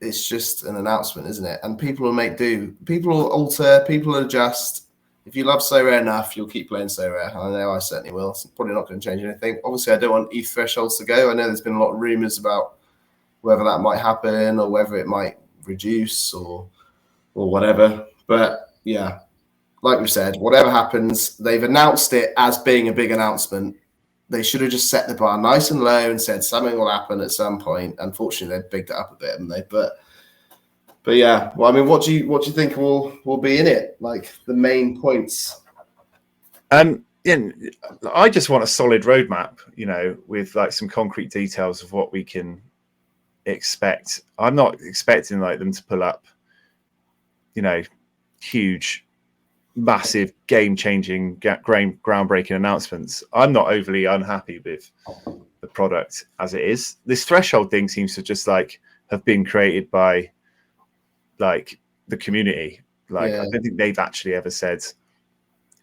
it's just an announcement, isn't it? And people will make do. People will alter. People will adjust. If you love Sorare enough, you'll keep playing Sorare. I know I certainly will. It's probably not going to change anything. Obviously, I don't want ETH thresholds to go. I know there's been a lot of rumours about whether that might happen or whether it might reduce or whatever. But yeah, like we said, whatever happens, they've announced it as being a big announcement. They should have just set the bar nice and low and said something will happen at some point. Unfortunately, they've bigged it up a bit, haven't they? But yeah, well, I mean, what do you think will be in it? Like the main points? Yeah, I just want a solid roadmap, you know, with like some concrete details of what we can I'm not expecting like them to pull up, huge, massive, game-changing, groundbreaking announcements. I'm not overly unhappy with the product as it is. This threshold thing seems to just like have been created by like the community. Like I don't think they've actually ever said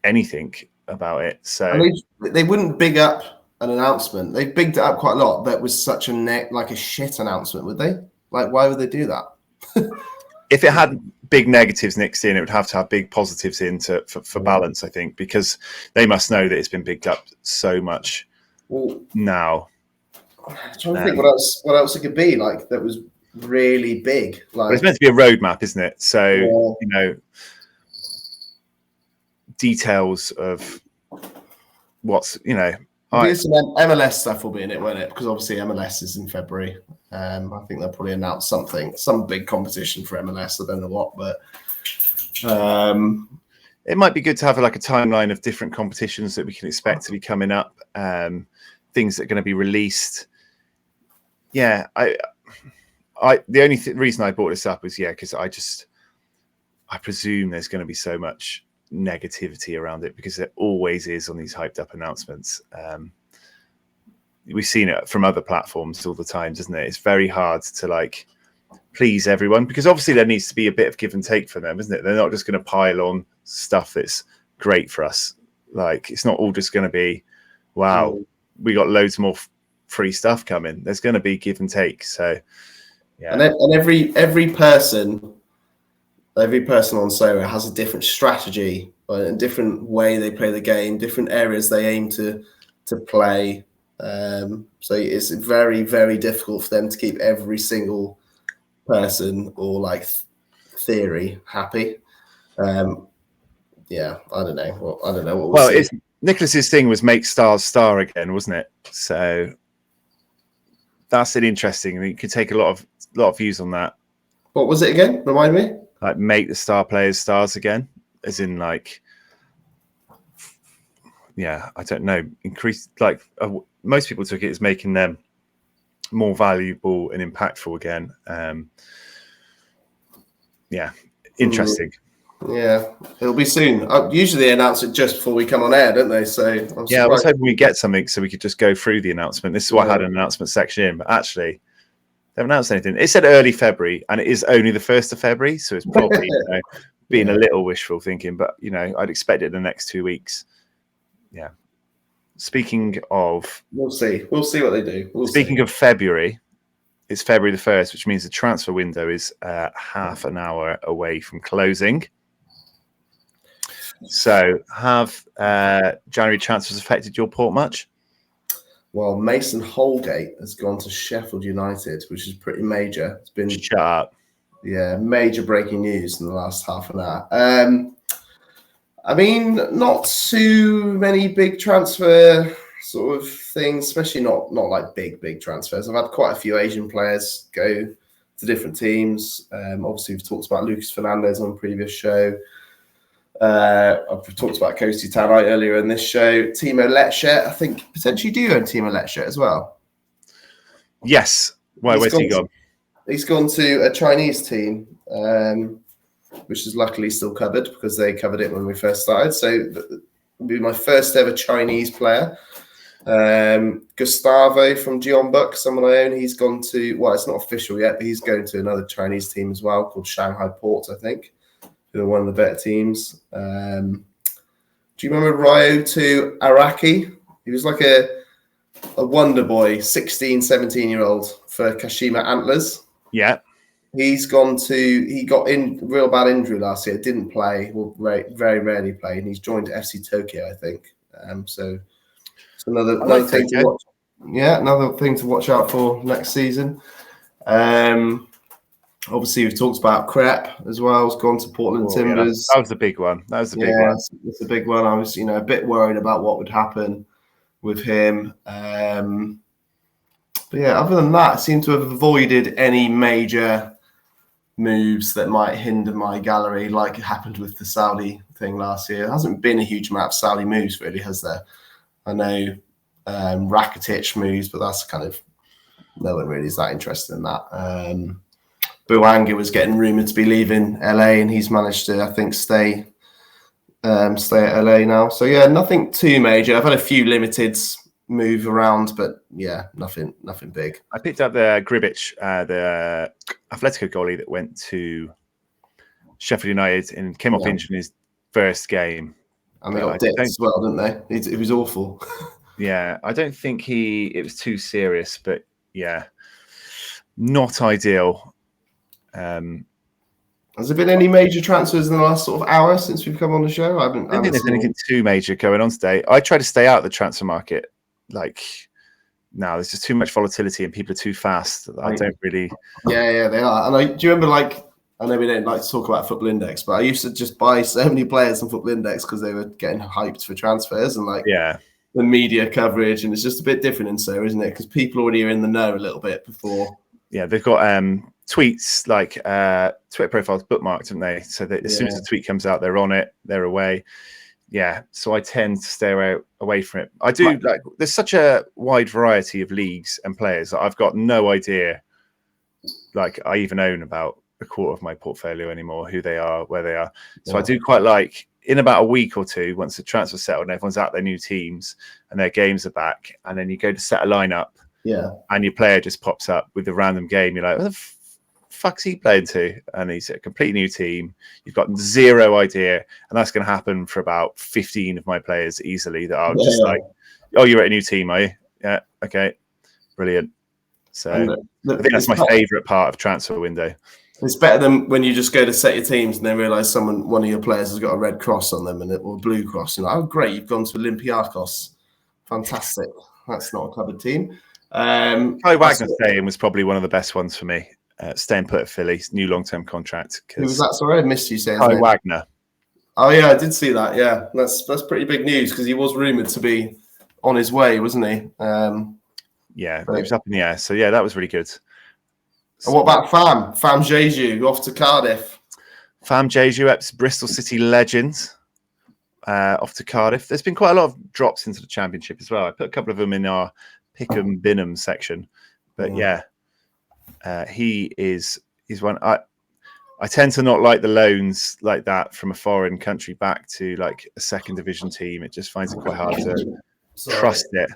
anything about it. So and they wouldn't big up an announcement. They bigged it up quite a lot. That was such a shit announcement, would they? Like, why would they do that? If it had big negatives next in, it would have to have big positives in for balance, I think, because they must know that it's been bigged up so much now. I'm trying to think what else it could be like that was really big. Like, it's meant to be a roadmap, isn't it? So details of what's some MLS stuff will be in it, won't it? Because obviously MLS is in February. I think they'll probably announce some big competition for MLS. I don't know what, but it might be good to have like a timeline of different competitions that we can expect to be coming up. Things that are going to be released. Yeah, the only reason I brought this up was because I presume there's going to be so much negativity around it because there always is on these hyped up announcements. We've seen it from other platforms all the time, doesn't it? It's very hard to like please everyone because obviously there needs to be a bit of give and take for them, isn't it? They're not just going to pile on stuff that's great for us. Like it's not all just going to be, wow, we got loads more free stuff coming. There's going to be give and take. So yeah, and every person on Sorare has a different strategy, a different way they play the game, different areas they aim to play. So it's very, very difficult for them to keep every single person or like theory happy. I don't know. I don't know what we'll see. Nicholas's thing was make stars star again, wasn't it? So that's an interesting. I mean, you could take a lot of views on that. What was it again? Remind me. Like make the star players stars again, as in like, I don't know, increase like most people took it as making them more valuable and impactful again. Interesting. Yeah, it'll be soon. Usually they announce it just before we come on air, don't they? So I was hoping we get something so we could just go through the announcement. This is why I had an announcement section in, but actually they haven't announced anything. It said early February, and it is only the 1st of February, so it's probably being a little wishful thinking, but I'd expect it in the next 2 weeks. Yeah. Speaking of, we'll see what they do. Speaking of February, it's February the 1st, which means the transfer window is half an hour away from closing. So, have January transfers affected your port much? Well, Mason Holgate has gone to Sheffield United, which is pretty major. It's been shut up. Yeah, major breaking news in the last half an hour. I mean, not too many big transfer sort of things, especially not like big transfers. I've had quite a few Asian players go to different teams. Obviously, we've talked about Lucas Fernandez on a previous show. I've talked about Kosti Tanai earlier in this show. Timo Letschert, I think potentially do own Timo Letschert as well. Yes. Where's he gone? He's gone to a Chinese team, which is luckily still covered because they covered it when we first started. So it'll be my first ever Chinese player. Gustavo from Jeonbuk, someone I own, he's gone to, well, it's not official yet, but he's going to another Chinese team as well called Shanghai Port, I think. They're one of the better teams. Do you remember Ryo Araki? He was like a wonder boy, 16, 17-year-old for Kashima Antlers. Yeah. He got in real bad injury last year, didn't play, well, very rarely played, and he's joined FC Tokyo, I think. So it's another thing to watch. Yeah, another thing to watch out for next season. Obviously, we've talked about Crep as well. He's gone to Portland Timbers. That was the big one. It's a big one. I was, a bit worried about what would happen with him. But yeah, other than that, I seem to have avoided any major moves that might hinder my gallery, like it happened with the Saudi thing last year. There hasn't been a huge amount of Saudi moves, really, has there? I know Rakitic moves, but that's kind of no one really is that interested in that. Buanga was getting rumoured to be leaving LA, and he's managed to, I think, stay at LA now. So yeah, nothing too major. I've had a few limiteds move around, but yeah, nothing big. I picked up the Gribic, the Atletico goalie that went to Sheffield United and came off injured in his first game. And they got dipped as well, didn't they? It was awful. Yeah, I don't think it was too serious, but yeah, not ideal. Has there been any major transfers in the last sort of hour since we've come on the show? I don't think there's anything too major going on today. I try to stay out of the transfer market. Now there's just too much volatility and people are too fast. I don't really. Yeah, they are. And do you remember, I know we don't like to talk about Football Index, but I used to just buy so many players on Football Index because they were getting hyped for transfers and the media coverage, and it's just a bit different in so, isn't it? Because people already are in the know a little bit before. Yeah, they've got tweets like Twitter profiles bookmarked, haven't they? So that as soon as the tweet comes out, they're on it, they're away. Yeah, so I tend to stay away from it. I do there's such a wide variety of leagues and players that I've got no idea. I even own about a quarter of my portfolio anymore, who they are, where they are. So I do quite like in about a week or two, once the transfer settled and everyone's at their new teams and their games are back, and then you go to set a lineup, and your player just pops up with a random game. You're like, what the fuck's he playing to? And he's a completely new team. You've got zero idea, and that's going to happen for about 15 of my players easily. That are just like, oh, you're at a new team, are you? Yeah, okay, brilliant. So I think that's my favourite part of transfer window. It's better than when you just go to set your teams and then realise one of your players has got a red cross on them or a blue cross. You're like, oh, great, you've gone to Olympiacos. Fantastic. That's not a covered team. Kai Wagner staying was probably one of the best ones for me. Staying put at Philly, new long-term contract. Who was that? Sorry, I missed you saying Kai Wagner. Oh, yeah, I did see that. Yeah, that's pretty big news because he was rumoured to be on his way, wasn't he? He was up in the air. So, yeah, that was really good. And what about Fam Jeju off to Cardiff? Fam Jeju, Bristol City legend, off to Cardiff. There's been quite a lot of drops into the Championship as well. I put a couple of them in our Pick'em Bin'em section, but he's one. I tend to not like the loans like that from a foreign country back to a second division team. It just finds it quite hard to trust it.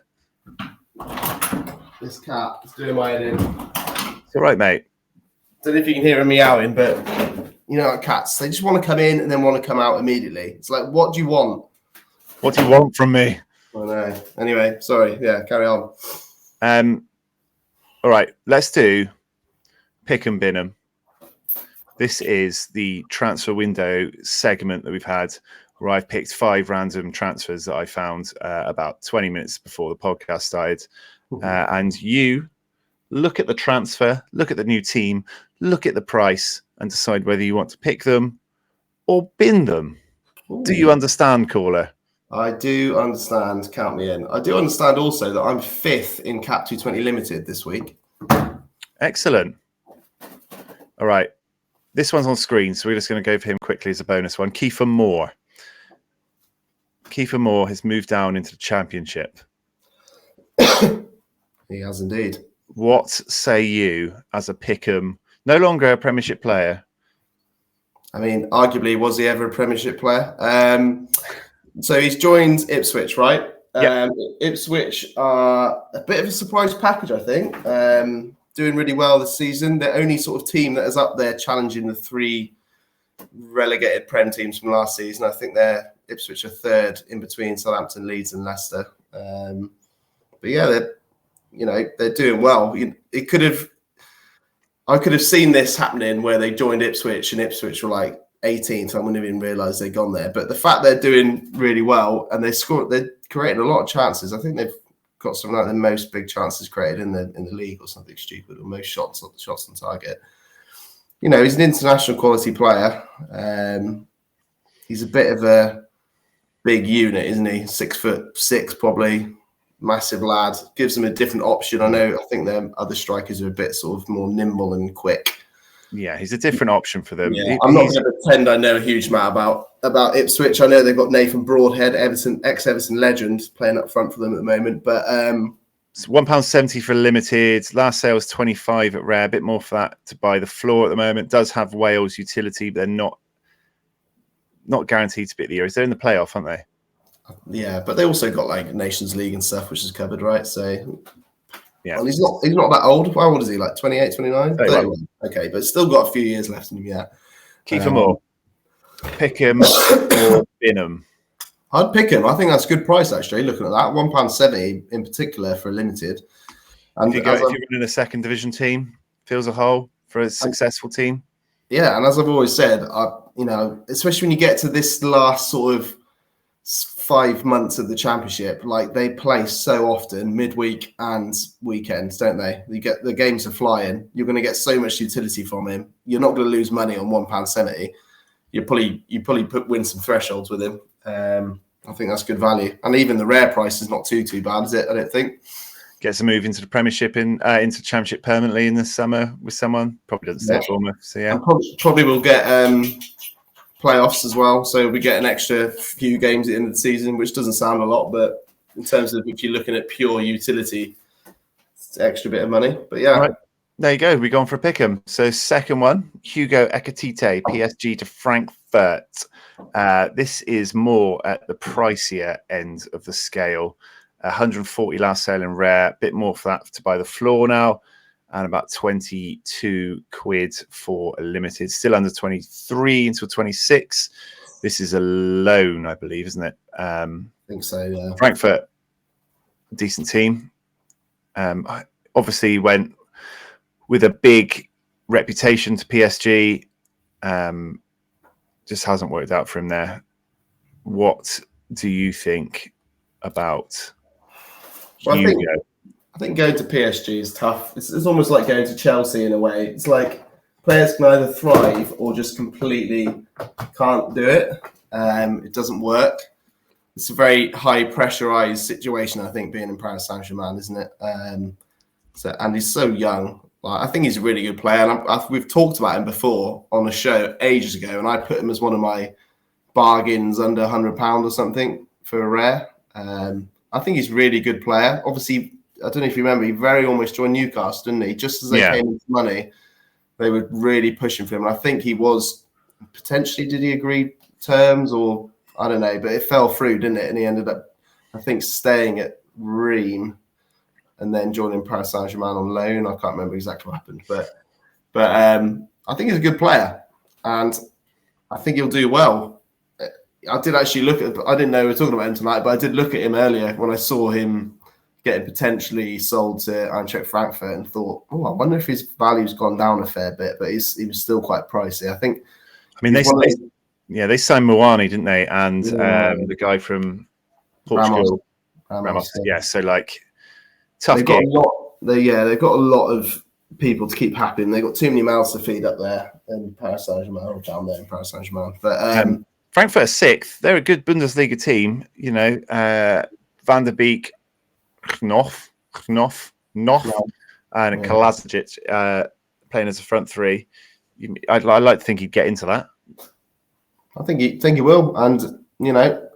This cat is doing my head in. It's all right, mate. Don't know if you can hear him meowing, but you know, cats, they just want to come in and then want to come out immediately. It's like, what do you want? What do you want from me? I know. Anyway, sorry. Yeah, carry on. All right, let's do Pick'em Bin'em. This is the transfer window segment that we've had where I've picked 5 random transfers that I found about 20 minutes before the podcast started. And you look at the transfer, look at the new team, look at the price, and decide whether you want to pick them or bin them. Ooh. Do you understand, caller? I do understand. Count me in. I do understand also that I'm 5th in Cap 220 Limited this week. Excellent. All right. This one's on screen, so we're just going to go for him quickly as a bonus one. Kiefer Moore. Kiefer Moore has moved down into the Championship. He has indeed. What say you as a Pick'em? No longer a Premiership player. I mean, arguably, was he ever a Premiership player? So he's joined Ipswich, right? Yep. Ipswich are a bit of a surprise package, I think. Doing really well this season. The only sort of team that is up there challenging the 3 relegated Prem teams from last season. I think Ipswich are 3rd in between Southampton, Leeds, and Leicester. But yeah, they're doing well. I could have seen this happening where they joined Ipswich and Ipswich were like 18th. I wouldn't even realise they'd gone there. But the fact they're doing really well and they're creating a lot of chances. I think they've got some like the most big chances created in the league or something stupid, or most shots on target. He's an international quality player. He's a bit of a big unit, isn't he? 6'6", probably. Massive lad. Gives them a different option. I think their other strikers are a bit sort of more nimble and quick. Yeah, he's a different option for them. Yeah, I'm not going to pretend I know a huge amount about Ipswich. I know they've got Nathan Broadhead, ex-Everton legend, playing up front for them at the moment. But It's £1.70 for limited. Last sale was 25 at rare. A bit more for that to buy the floor at the moment. Does have Wales utility, but they're not guaranteed to be at the Euros. They're in the playoff, aren't they? Yeah, but they also got like Nations League and stuff, which is covered, right? So yeah, well, he's not that old. How old is he? Like 28, 29? 31. Okay, but still got a few years left in him yet. Kiefer Moore, Pickham or Binham? I'd pick him. I think that's a good price actually. Looking at that, £1.70 in particular for a limited. And if you're running a second division team, feels a hole for a successful team. Yeah, and as I've always said, especially when you get to this last sort of 5 months of the championship, like they play so often midweek and weekends, don't they? You get the games are flying. You're going to get so much utility from him. You're not going to lose money on £1.70. You probably win some thresholds with him. I think that's good value, and even the rare price is not too bad, is it? I don't think. Gets a move into the Premiership into Championship permanently in the summer with someone. Probably doesn't stay at Bournemouth. So yeah, and probably will get playoffs as well. So we get an extra few games at the end of the season, which doesn't sound a lot, but in terms of if you're looking at pure utility, it's an extra bit of money. But yeah. Right. There you go. We're going for a pick'em. So second one, Hugo Ekitike, PSG to Frankfurt. This is more at the pricier end of the scale. 140 last sale in rare, a bit more for that to buy the floor now, and about 22 quid for a limited. Still under 23 until 26. This is a loan, I believe, isn't it? I think so, yeah. Frankfurt, decent team. Obviously went with a big reputation to PSG. Just hasn't worked out for him there. What do you think about Hugo? I think going to PSG is tough. It's almost like going to Chelsea in a way. It's like players can either thrive or just completely can't do it. It doesn't work. It's a very high pressurized situation, I think, being in Paris Saint-Germain, isn't it? And he's so young. Like, I think he's a really good player. And we've talked about him before on a show ages ago, and I put him as one of my bargains under £100 or something for a rare. I think he's a really good player. Obviously, I don't know if you remember, he very almost joined Newcastle, didn't he? Just as they came into money, they were really pushing for him. And I think he was potentially, did he agree terms or I don't know, but it fell through, didn't it? And he ended up, I think, staying at Reims and then joining Paris Saint-Germain on loan. I can't remember exactly what happened, but I think he's a good player, and I think he'll do well. I did actually look at. I didn't know we were talking about him tonight, but I did look at him earlier when I saw him getting potentially sold to Eintracht Frankfurt, and thought, oh, I wonder if his value's gone down a fair bit, but he was still quite pricey. I mean, they signed Mouani, didn't they? And the guy from Portugal, Ramos. Yeah, so like. Tough game. They've got a lot of people to keep happy. And they've got too many mouths to feed up there in Paris Saint-Germain, or down there in Paris Saint-Germain. But Frankfurt are sixth. They're a good Bundesliga team. You know, Van der Beek, Knoff, and Kolasinac playing as a front three. I'd like to think he'd get into that. I think he will. And you know,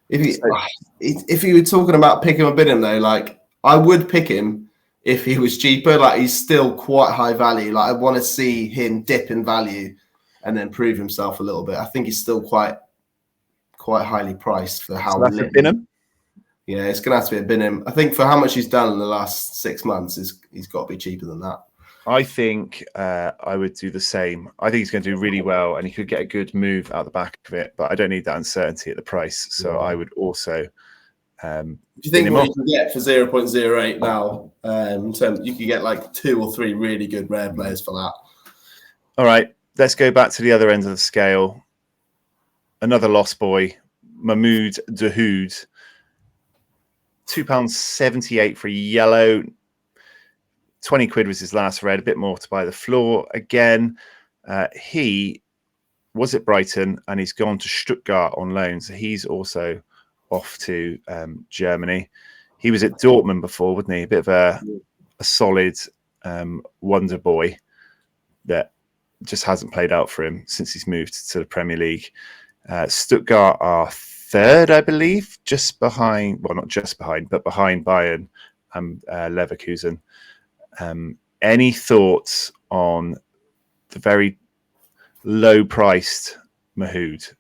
if you were talking about picking or bidding though, like. I would pick him if he was cheaper. Like, he's still quite high value. Like, I want to see him dip in value and then prove himself a little bit. I think he's still quite highly priced for how. So that's a Binham? Yeah, it's going to have to be a Binham. I think for how much he's done in the last 6 months, he's got to be cheaper than that. I think I would do the same. I think he's going to do really well, and he could get a good move out the back of it. But I don't need that uncertainty at the price. So I would also. Do you think what you can get for 0.08 now? In terms, you could get like 2 or 3 really good rare players for that. All right, let's go back to the other end of the scale. Another lost boy, Mahmoud Dahoud. £2.78 for a yellow. 20 quid was his last red. A bit more to buy the floor again. He was at Brighton and he's gone to Stuttgart on loan. So he's also off to Germany. He was at Dortmund before, wasn't he? A bit of a solid wonder boy that just hasn't played out for him since he's moved to the Premier League. Stuttgart are third, I believe, just behind, well, not just behind, but behind Bayern Leverkusen. Any thoughts on the very low-priced Mahoud?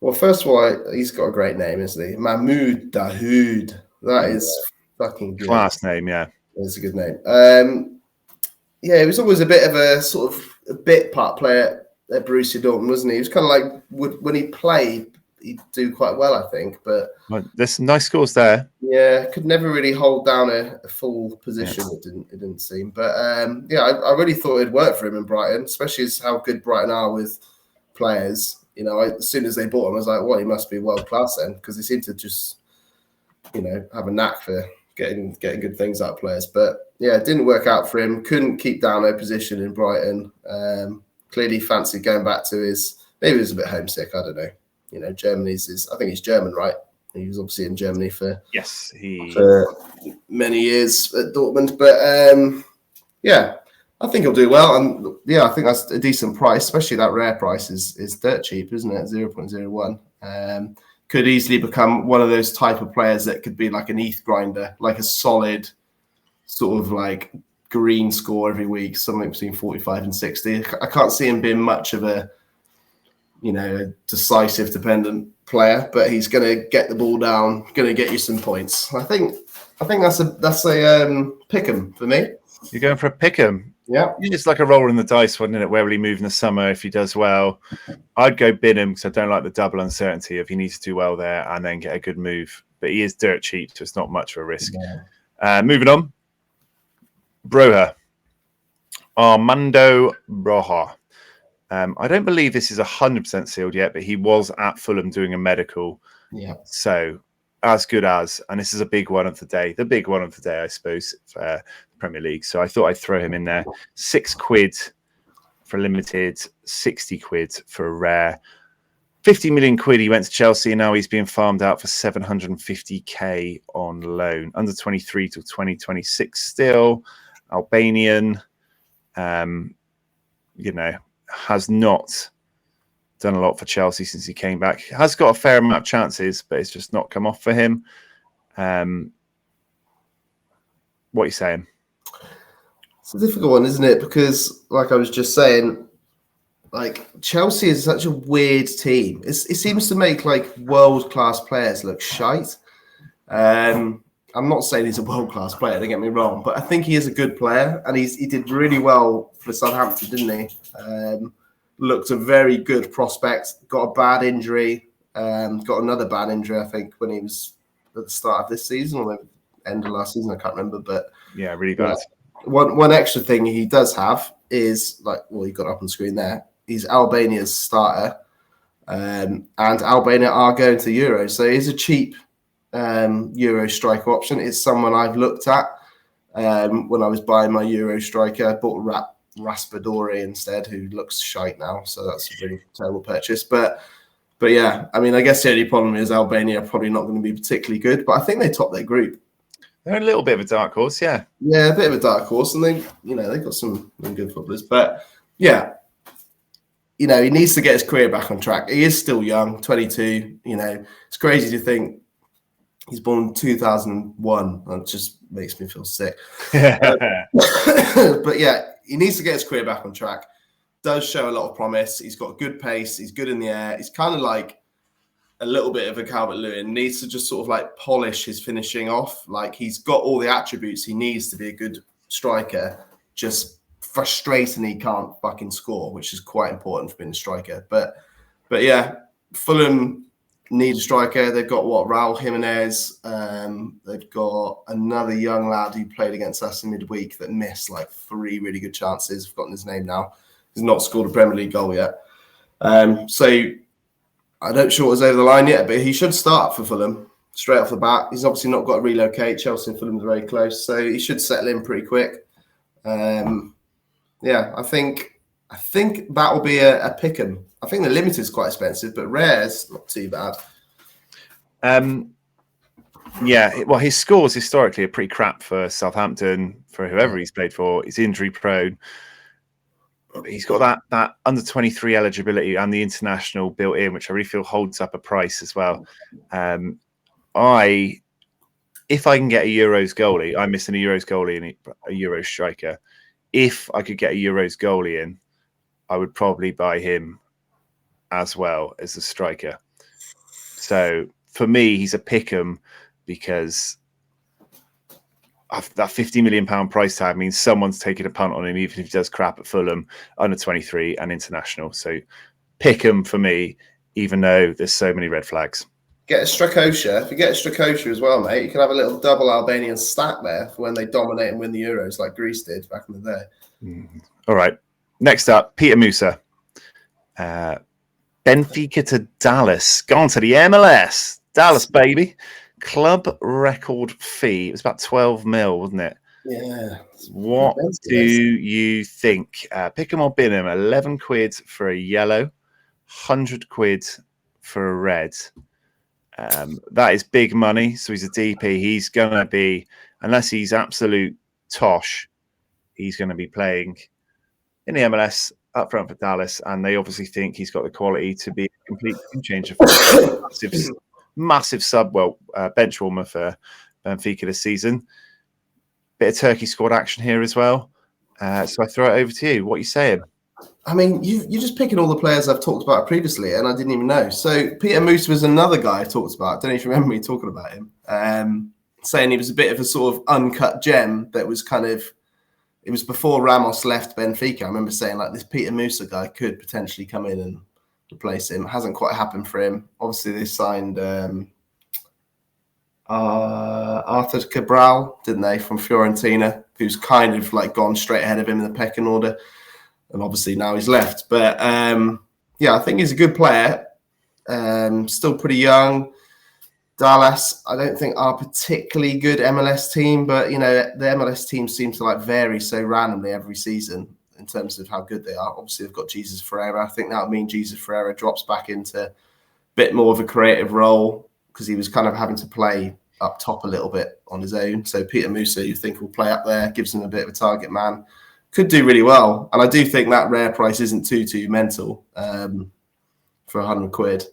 Well, first of all, he's got a great name, isn't he? Mahmoud Dahoud. That is fucking good. Class name, yeah. It's a good name. He was always a bit of a sort of a bit part player at Borussia Dortmund, wasn't he? He was kind of like when he played, he'd do quite well, I think. But there's some nice scores there. Yeah, could never really hold down a full position. Yeah. It didn't seem. But I really thought it'd work for him in Brighton, especially as how good Brighton are with players. As soon as they bought him, I was like, well, he must be world class then, because they seem to just, have a knack for getting good things out of players. But yeah, it didn't work out for him. Couldn't keep down a position in Brighton. Clearly fancied going back to maybe he was a bit homesick. I don't know. Germany's I think he's German, right? He was obviously in Germany for many years at Dortmund. But I think he'll do well. And I think that's a decent price, especially that rare price is dirt cheap, isn't it? 0.01. Could easily become one of those type of players that could be like an ETH grinder, like a solid sort of like green score every week, something between 45 and 60. I can't see him being much of a decisive dependent player, but he's going to get the ball down, going to get you some points. I think that's a pick 'em for me. You're going for a pick 'em? Yeah. It's like a roll in the dice, wasn't it? Where will he move in the summer if he does well? I'd go bid him because I don't like the double uncertainty if he needs to do well there and then get a good move. But he is dirt cheap, so it's not much of a risk. Yeah. Moving on. Broha. Armando Broha. I don't believe this is 100% sealed yet, but he was at Fulham doing a medical. Yeah. So as good as, and this is a big one of the day, I suppose, for the Premier League. So I thought I'd throw him in there. £6 for limited, 60 quid for a rare. 50 million quid he went to Chelsea, and now he's being farmed out for 750k on loan. Under 23 till 2026 still. Albanian, has not done a lot for Chelsea since he came back. Has got a fair amount of chances, but it's just not come off for him. What are you saying? It's a difficult one, isn't it? Because, like I was just saying, like Chelsea is such a weird team. It seems to make like world-class players look shite. I'm not saying he's a world-class player, don't get me wrong, but I think he is a good player, and he did really well for Southampton, didn't he? Looked a very good prospect. Got a bad injury. Got another bad injury, I think, when he was at the start of this season or maybe end of last season. I can't remember, but yeah, really bad. One extra thing he does have is you got up on screen there. He's Albania's starter, and Albania are going to Euros, so he's a cheap Euro striker option. It's someone I've looked at when I was buying my Euro striker. I bought Raspadori instead, who looks shite now, so that's a really terrible purchase. But yeah, I mean, I guess the only problem is Albania are probably not going to be particularly good, but I think they top their group. They're a little bit of a dark horse, yeah. Yeah, a bit of a dark horse, and they've got some good footballers. But yeah, he needs to get his career back on track. He is still young, 22. It's crazy to think he's born in 2001. That just makes me feel sick. But yeah, he needs to get his career back on track. Does show a lot of promise. He's got good pace. He's good in the air. He's kind of like a little bit of a Calvert-Lewin. Needs to just sort of like polish his finishing off. Like he's got all the attributes he needs to be a good striker. Just frustrating he can't fucking score, which is quite important for being a striker. But yeah, Fulham need a striker. They've got Raul Jimenez. They've got another young lad who played against us in midweek that missed like 3 really good chances. I've forgotten his name now. He's not scored a Premier League goal yet. So I'm not sure it was over the line yet, but he should start for Fulham straight off the bat. He's obviously not got to relocate. Chelsea and Fulham are very close, so he should settle in pretty quick. Yeah, I think that will be a pick 'em. I think the limited is quite expensive, but rare's not too bad. Yeah, well, his scores historically are pretty crap for Southampton, for whoever he's played for. He's injury prone. He's got that under 23 eligibility and the international built in, which I really feel holds up a price as well. if I can get a Euros goalie, I'm missing a Euros goalie and a Euros striker. If I could get a Euros goalie in, I would probably buy him as well as a striker. So for me, he's a pick'em because that £50 million price tag means someone's taking a punt on him, even if he does crap at Fulham, under 23 and international. So pick'em for me, even though there's so many red flags. Get a Strakosha. If you get a Strakosha as well, mate, you can have a little double Albanian stack there for when they dominate and win the Euros like Greece did back in the day. All right. Next up, Peter Musa. Benfica to Dallas. Gone to the MLS. Dallas, baby. Club record fee. It was about 12 mil, wasn't it? Yeah. What do you think? Pick 'em or bin 'em. 11 quid for a yellow, 100 quid for a red. That is big money. So he's a DP. He's going to be, unless he's absolute tosh, he's going to be playing in the MLS up front for Dallas. And they obviously think he's got the quality to be a complete game changer. Massive bench warmer for Benfica this season. Bit of Turkey squad action here as well. So I throw it over to you. What are you saying? I mean, you're just picking all the players I've talked about previously, and I didn't even know. So Peter Musa was another guy I talked about. I don't know if you remember me talking about him, saying he was a bit of a sort of uncut gem that was kind of, it was before Ramos left Benfica. I remember saying like this Peter Musa guy could potentially come in and replace him. It hasn't quite happened for him. Obviously, they signed Arthur Cabral, didn't they, from Fiorentina, who's kind of like gone straight ahead of him in the pecking order. And obviously now he's left. But yeah, I think he's a good player. Still pretty young. Dallas, I don't think are a particularly good MLS team, but you know, the MLS teams seem to like vary so randomly every season in terms of how good they are. Obviously, they've got Jesus Ferreira. I think that would mean Jesus Ferreira drops back into a bit more of a creative role because he was kind of having to play up top a little bit on his own. So Peter Musa, you think will play up there, gives him a bit of a target man. Could do really well. And I do think that rare price isn't too mental for 100 quid.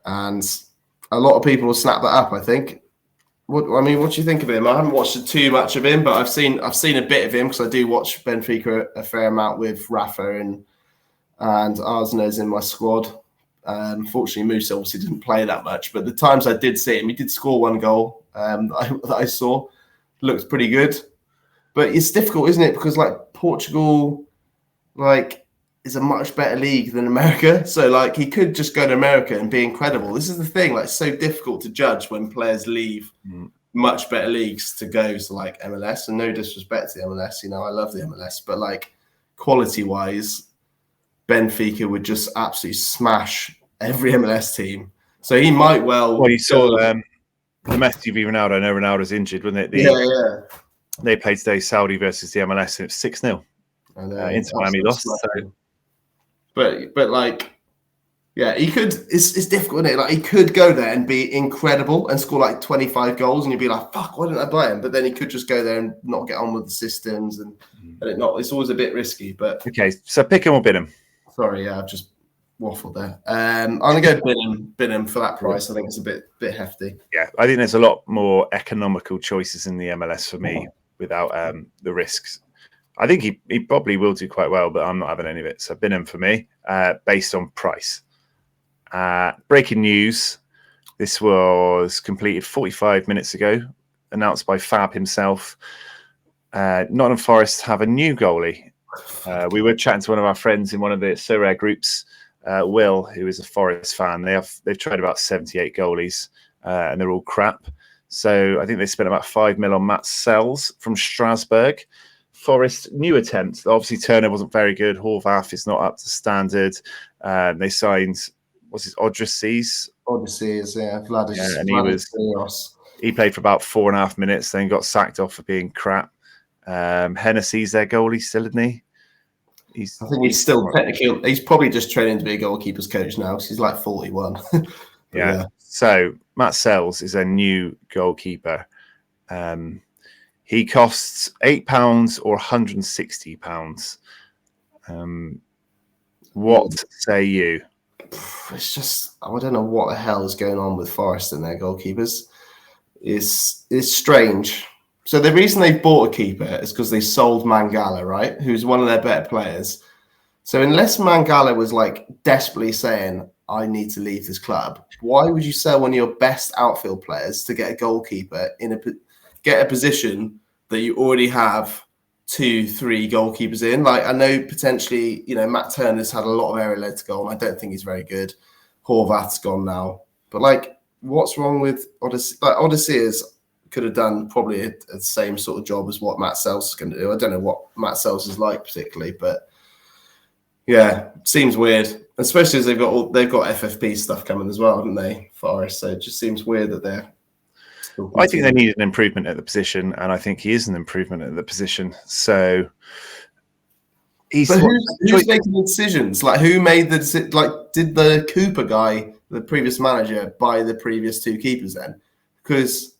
And a lot of people will snap that up, I think. What do you think of him? I haven't watched too much of him, but I've seen a bit of him because I do watch Benfica a fair amount with Rafa and Arsenault's in my squad. Fortunately, Musa obviously didn't play that much, but the times I did see him, he did score one goal that I saw. Looked pretty good. But it's difficult, isn't it? Because like Portugal, like is a much better league than America. So like he could just go to America and be incredible. This is the thing, like it's so difficult to judge when players leave much better leagues to go to like MLS. And no disrespect to the MLS, you know, I love the MLS, but like quality-wise, Benfica would just absolutely smash every MLS team. So he might well. Well, you saw the Messi v Ronaldo. I know Ronaldo's injured, wasn't it? Yeah. They played today, Saudi versus the MLS, and it's 6-0. Inter Miami lost. So. But like, yeah, he could. It's difficult, isn't it? Like he could go there and be incredible and score like 25 goals, and you'd be like, "Fuck, why didn't I buy him?" But then he could just go there and not get on with the systems, and it not. It's always a bit risky. But okay, so pick him or bid him. Sorry, yeah, I've just waffled there. I'm gonna go bid him for that price. I think it's a bit hefty. Yeah, I think there's a lot more economical choices in the MLS for me without the risks. I think he probably will do quite well, but I'm not having any of it. So bid him for me based on price. Breaking news. This was completed 45 minutes ago, announced by Fab himself. Nottingham Forest have a new goalie. We were chatting to one of our friends in one of the Sorare groups, Will, who is a Forest fan. They've tried about 78 goalies, and they're all crap. So I think they spent about 5 mil on Matt Sells from Strasbourg. Forest new attempt. Obviously, Turner wasn't very good. Horvath is not up to standard. They signed Odysseys, yeah, Vladis. Yeah, and he played for about 4.5 minutes, then got sacked off for being crap. Hennessy's their goalie still, isn't he? I think he's still technically. He's probably just training to be a goalkeeper's coach now. He's like 41. yeah. So Matt Sells is a new goalkeeper. He costs £8 or £160. What say you? It's just I don't know what the hell is going on with Forest and their goalkeepers. is strange. So the reason they bought a keeper is because they sold Mangala, right? Who's one of their better players. So unless Mangala was like desperately saying, I need to leave this club, why would you sell one of your best outfield players to get a goalkeeper get a position that you already have 2-3 goalkeepers in? Like, I know potentially, Matt Turner's had a lot of area led to goal, and I don't think he's very good. Horvath's gone now. But like, what's wrong with Odyssey? Like, Odysseus could have done probably the same sort of job as what Matt Sells is going to do. I don't know what Matt Sells is like particularly, but yeah, seems weird, especially as they've got FFP stuff coming as well, haven't they, Forest? So it just seems weird that they're. I think they need an improvement at the position, and I think he is an improvement at the position. So who's making the decisions? Like, who made the decision? Like, did the Cooper guy, the previous manager, buy the previous 2 keepers then? Because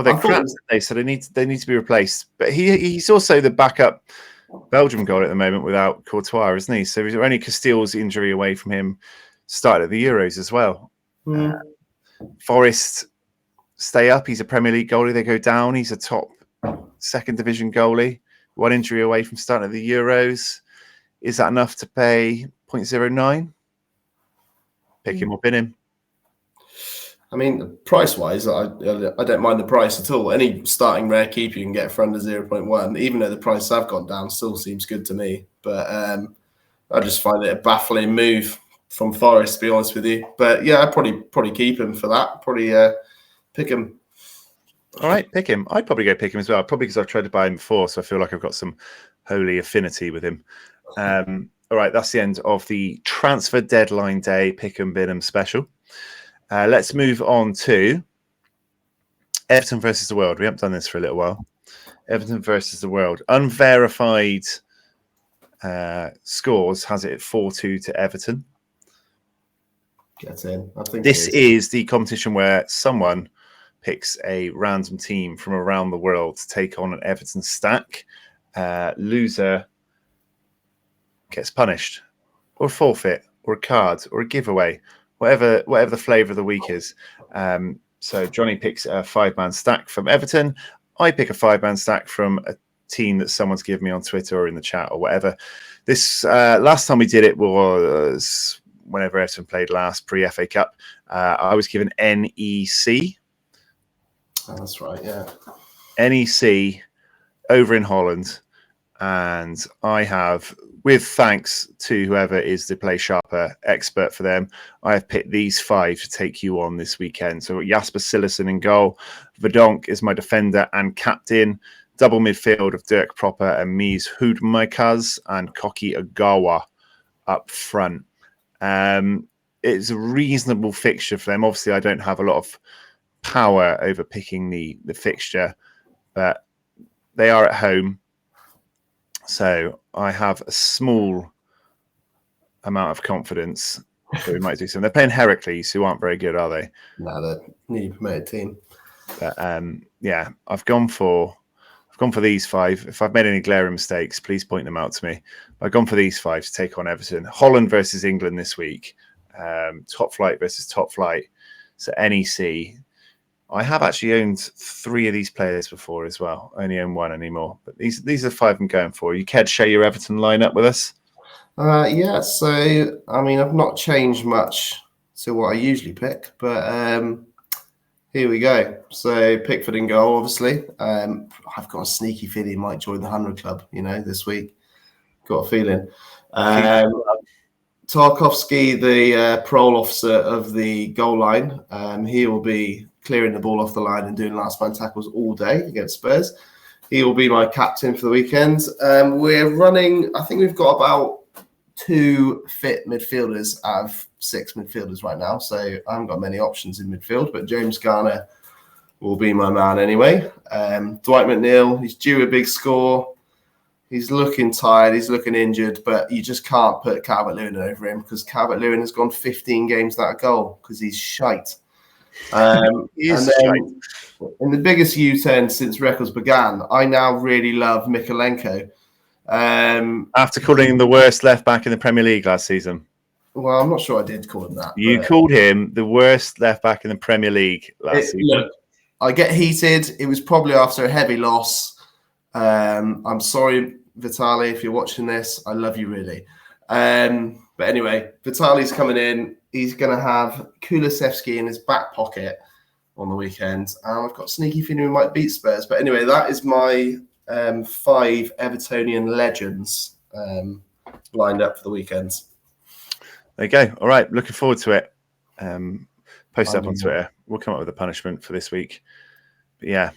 they're crap. So they need to be replaced. But he's also the backup Belgium goal at the moment without Courtois, isn't he? So he's only Castile's injury away from him started at the Euros as well. Forest stay up. He's a Premier League goalie. They go down. He's a top 2nd division goalie. 1 injury away from starting at the Euros. Is that enough to pay 0.09? Pick him or bin him. I mean, price-wise, I don't mind the price at all. Any starting rare keeper you can get for under 0.1, even though the prices have gone down, still seems good to me. But I just find it a baffling move from Forest, to be honest with you. But yeah, I'd probably keep him for that. Probably pick him. All right, pick him. I'd probably go pick him as well, probably because I've tried to buy him before, so I feel like I've got some holy affinity with him. All right, that's the end of the transfer deadline day pick 'em bin 'em special. Let's move on to Everton versus the World. We haven't done this for a little while. Everton versus the World. Unverified scores has it 4-2 to Everton. Gets in. I think this is the competition where someone picks a random team from around the world to take on an Everton stack. Loser gets punished, or forfeit, or a card, or a giveaway. Whatever the flavour of the week is. So Johnny picks a 5-man stack from Everton. I pick a 5-man stack from a team that someone's given me on Twitter or in the chat or whatever. This last time we did it was whenever Everton played last pre-FA Cup. I was given NEC. Oh, that's right, yeah. NEC over in Holland. And I have, with thanks to whoever is the Play Sharper expert for them, I have picked these 5 to take you on this weekend. So Jasper Cillessen in goal. Verdonk is my defender and captain. Double midfield of Dirk Proper and Mies Hoedmakaz and Koki Agawa up front. It's a reasonable fixture for them. Obviously, I don't have a lot of power over picking the fixture, but they are at home. So I have a small amount of confidence that we might do something. They're playing Heracles, who aren't very good, are they? No, they're newly promoted team. But yeah, I've gone for these 5. If I've made any glaring mistakes, please point them out to me. I've gone for these 5 to take on Everton. Holland versus England this week. Top flight versus top flight. So NEC. I have actually owned 3 of these players before as well. I only own 1 anymore. But these are 5 I'm going for. You care to share your Everton lineup with us? Yeah, so, I mean, I've not changed much to what I usually pick. But here we go. So Pickford in goal, obviously. I've got a sneaky feeling he might join the 100 Club, this week. Got a feeling. Tarkovsky, the parole officer of the goal line, he will be clearing the ball off the line and doing last man tackles all day against Spurs. He will be my captain for the weekend. We're running, I think we've got about 2 fit midfielders out of 6 midfielders right now. So I haven't got many options in midfield, but James Garner will be my man anyway. Dwight McNeil, he's due a big score. He's looking tired. He's looking injured, but you just can't put Calvert-Lewin over him because Calvert-Lewin has gone 15 games without a goal because he's shite. He is shite. In the biggest U-turn since records began, I now really love Mikalenko. After calling him the worst left-back in the Premier League last season. Well, I'm not sure I did call him that. You called him the worst left-back in the Premier League last season. Look, I get heated. It was probably after a heavy loss. I'm sorry, Vitaly, if you're watching this. I love you really. But anyway, Vitaly's coming in. He's going to have Kulusevski in his back pocket on the weekend. And I've got a sneaky feeling we might beat Spurs. But anyway, that is my 5 Evertonian legends lined up for the weekend. There you go. All right. Looking forward to it. Post up on Twitter. We'll come up with a punishment for this week. But yeah.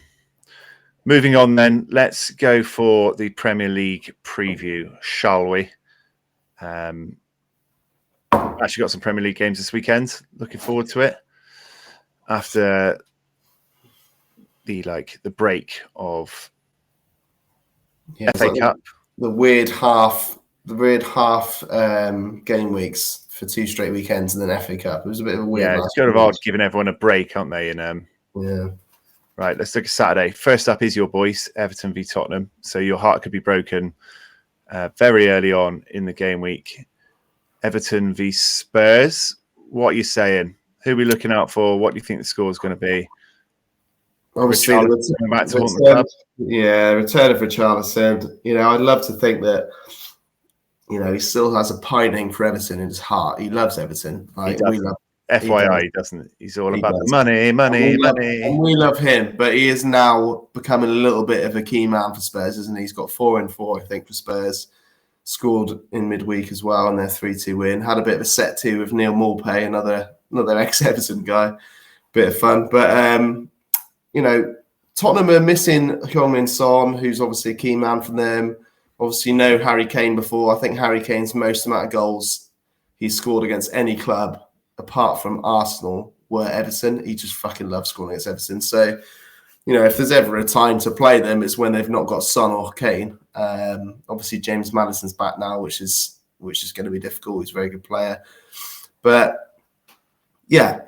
Moving on then, let's go for the Premier League preview, shall we? Actually got some Premier League games this weekend. Looking forward to it. After the break of FA Cup. The weird half game weeks for 2 straight weekends and then FA Cup. It was a bit of a weird. Yeah, it's kind of odd giving everyone a break, aren't they? And yeah. Right, let's look at Saturday. First up is your boys, Everton v Tottenham. So your heart could be broken very early on in the game week. Everton v Spurs. What are you saying? Who are we looking out for? What do you think the score is going to be? Obviously, back to haunt the club. Yeah, return of Richarlison. I'd love to think that, he still has a pining for Everton in his heart. He loves Everton. FYI, he doesn't. He's all about the money. And we love him, but he is now becoming a little bit of a key man for Spurs, isn't he? He's got 4 in 4, I think, for Spurs. Scored in midweek as well, and their 3-2 win. Had a bit of a set 2 with Neil Maupay, another ex-Everton guy. Bit of fun. But, Tottenham are missing Heung-min Son, who's obviously a key man for them. Obviously, know Harry Kane before. I think Harry Kane's most amount of goals he's scored against any club apart from Arsenal were Everton. He just fucking loves scoring against Everton. So, if there's ever a time to play them, it's when they've not got Son or Kane. Obviously, James Maddison's back now, which is going to be difficult. He's a very good player. But, yeah,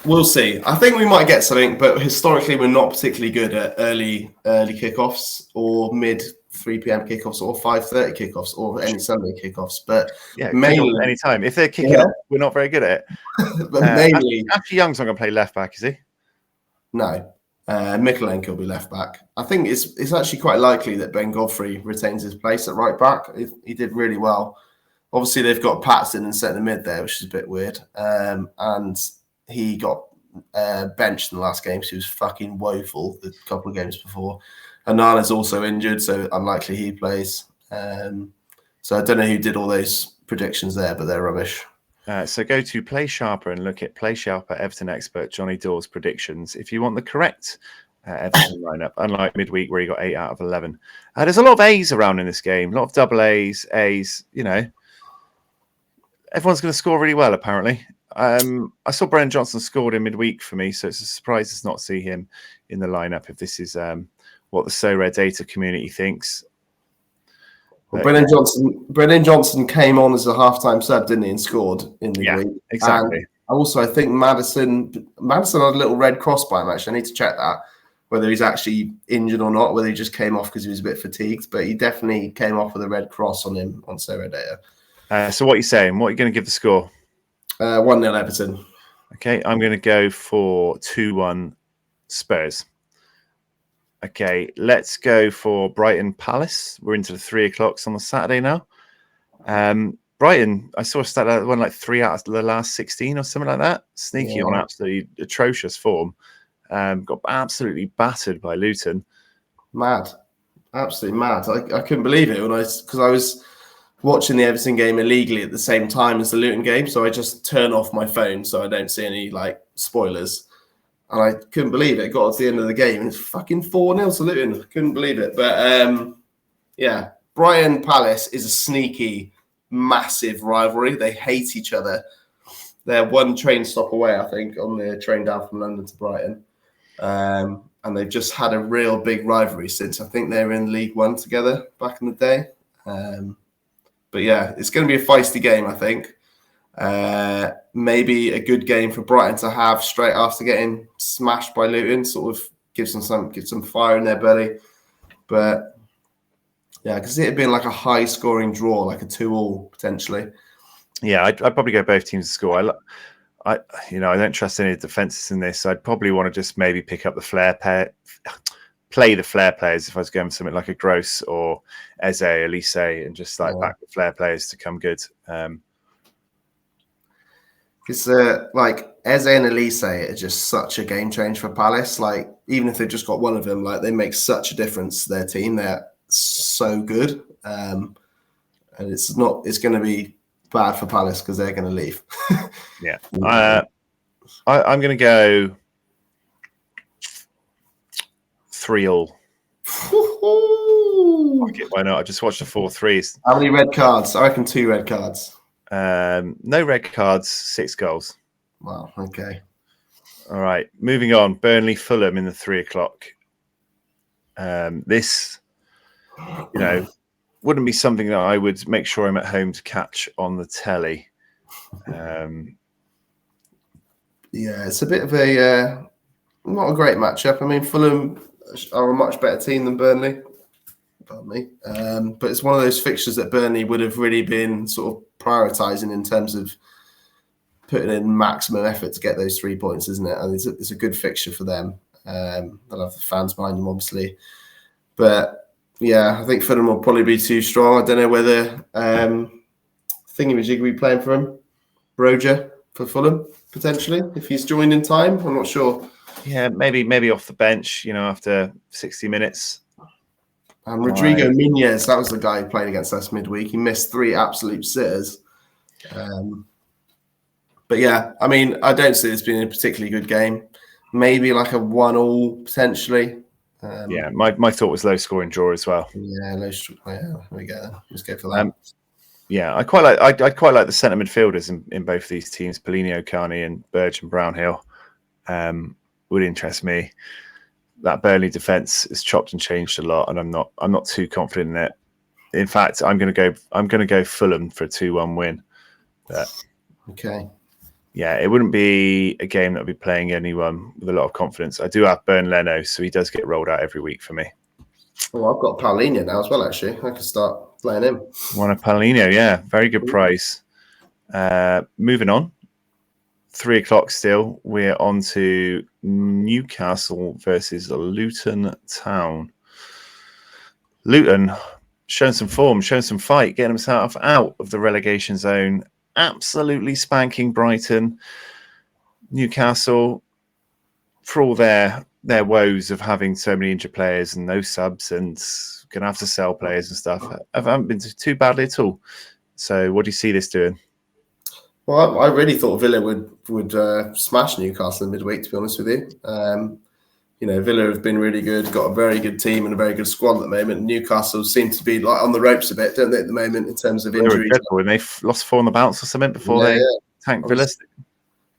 we'll see. I think we might get something, but historically, we're not particularly good at early kickoffs or mid 3 p.m. kickoffs or 5:30 kickoffs or any Sunday kickoffs. But yeah, mainly any time. If they're kicking off, we're not very good at it. But mainly, Ashley Young's not going to play left back, is he? No. Mikolenko will be left back. I think it's actually quite likely that Ben Godfrey retains his place at right back. He did really well. Obviously, they've got Patson and centre mid there, which is a bit weird. And he got benched in the last game, so he was fucking woeful the couple of games before. Anana's also injured, so unlikely he plays. So I don't know who did all those predictions there, but they're rubbish. So go to Play Sharper and look at Play Sharper Everton expert Johnny Dawes' predictions if you want the correct Everton lineup, unlike midweek where he got 8 out of 11. There's a lot of A's around in this game, a lot of double A's. Everyone's going to score really well, apparently. I saw Brennan Johnson scored in midweek for me, so it's a surprise to not see him in the lineup if this is what the Sorare data community thinks. Well, Brennan Johnson came on as a halftime sub, didn't he, and scored in the week. Exactly. And also, I think Maddison had a little red cross by him, actually. I need to check that, whether he's actually injured or not, whether he just came off because he was a bit fatigued. But he definitely came off with a red cross on him on Sorare data. So what are you saying? What are you going to give the score? 1-0 Everton. Okay, I'm going to go for 2-1 Spurs. Okay, let's go for Brighton Palace. We're into the 3 o'clocks on the Saturday now. Brighton, I saw a stat that won like 3 out of the last 16 or something like that. Sneaky on absolutely atrocious form. Got absolutely battered by Luton. Mad. Absolutely mad. I couldn't believe it because I was watching the Everton game illegally at the same time as the Luton game. So I just turn off my phone so I don't see any spoilers. And I couldn't believe it. Got to the end of the game and it's fucking 4-0 to Luton. Couldn't believe it. But Brighton Palace is a sneaky, massive rivalry. They hate each other. They're 1 train stop away, I think, on the train down from London to Brighton. And they've just had a real big rivalry since I think they were in League One together back in the day. But yeah, it's going to be a feisty game, I think. Maybe a good game for Brighton to have straight after getting smashed by Luton, sort of give some fire in their belly. But yeah, because it had been like a high scoring draw, like a 2-2 potentially. Yeah, I'd probably go both teams to score. I don't trust any of the defenses in this. I'd probably want to just maybe pick up the flair play the flair players if I was going for something like a Gross or Eze, Elise, and just back the flair players to come good. It's like Eze and Elise are just such a game change for Palace. Like, even if they've just got one of them, like, they make such a difference to their team. They're so good. And it's going to be bad for Palace because they're going to leave. Yeah. I'm going to go 3-3. Why not? I just watched the 4-3s. How many red cards? I reckon 2 red cards. No red cards, 6 goals. Wow. Okay. All right. Moving on. Burnley, Fulham in the 3 o'clock. This, wouldn't be something that I would make sure I'm at home to catch on the telly. Yeah, it's a bit of a not a great matchup. I mean, Fulham are a much better team than Burnley. Pardon me. But it's one of those fixtures that Burnley would have really been sort of prioritising in terms of putting in maximum effort to get those 3 points, isn't it? And it's a good fixture for them. They'll have the fans behind them, obviously. But yeah, I think Fulham will probably be too strong. I don't know whether Thingamajig will be playing for him. Roger for Fulham, potentially, if he's joined in time. I'm not sure. Yeah, maybe off the bench, after 60 minutes. And Rodrigo Nunez, that was the guy who played against us midweek. He missed 3 absolute sitters. But yeah, I mean, I don't see this being a particularly good game. Maybe like a 1-1 potentially. My thought was low scoring draw as well. Yeah, there we go. Let's go for that. Yeah, I quite like the centre midfielders in both of these teams. Paulinho, Carney, and Burge and Brownhill would interest me. That Burnley defence is chopped and changed a lot, and I'm not too confident in it. In fact, I'm going to go Fulham for a 2-1 win. But, okay. Yeah, it wouldn't be a game that would be playing anyone with a lot of confidence. I do have Bern Leno, so he does get rolled out every week for me. Well, I've got Paulinho now as well, actually. I can start playing him. One of Paulinho, yeah. Very good price. Moving on. 3 o'clock still. We're on to Newcastle versus Luton Town. Luton showing some form, showing some fight, getting himself out of the relegation zone. Absolutely spanking Brighton. Newcastle, for all their woes of having so many injured players and no subs and going to have to sell players and stuff, haven't been too badly at all. So what do you see this doing? Well, I really thought Villa would smash Newcastle in midweek, to be honest with you. Villa have been really good, got a very good team and a very good squad at the moment. Newcastle seem to be like on the ropes a bit, don't they, at the moment, in terms of injuries? And they've lost 4 on the bounce or something before they tanked Villa.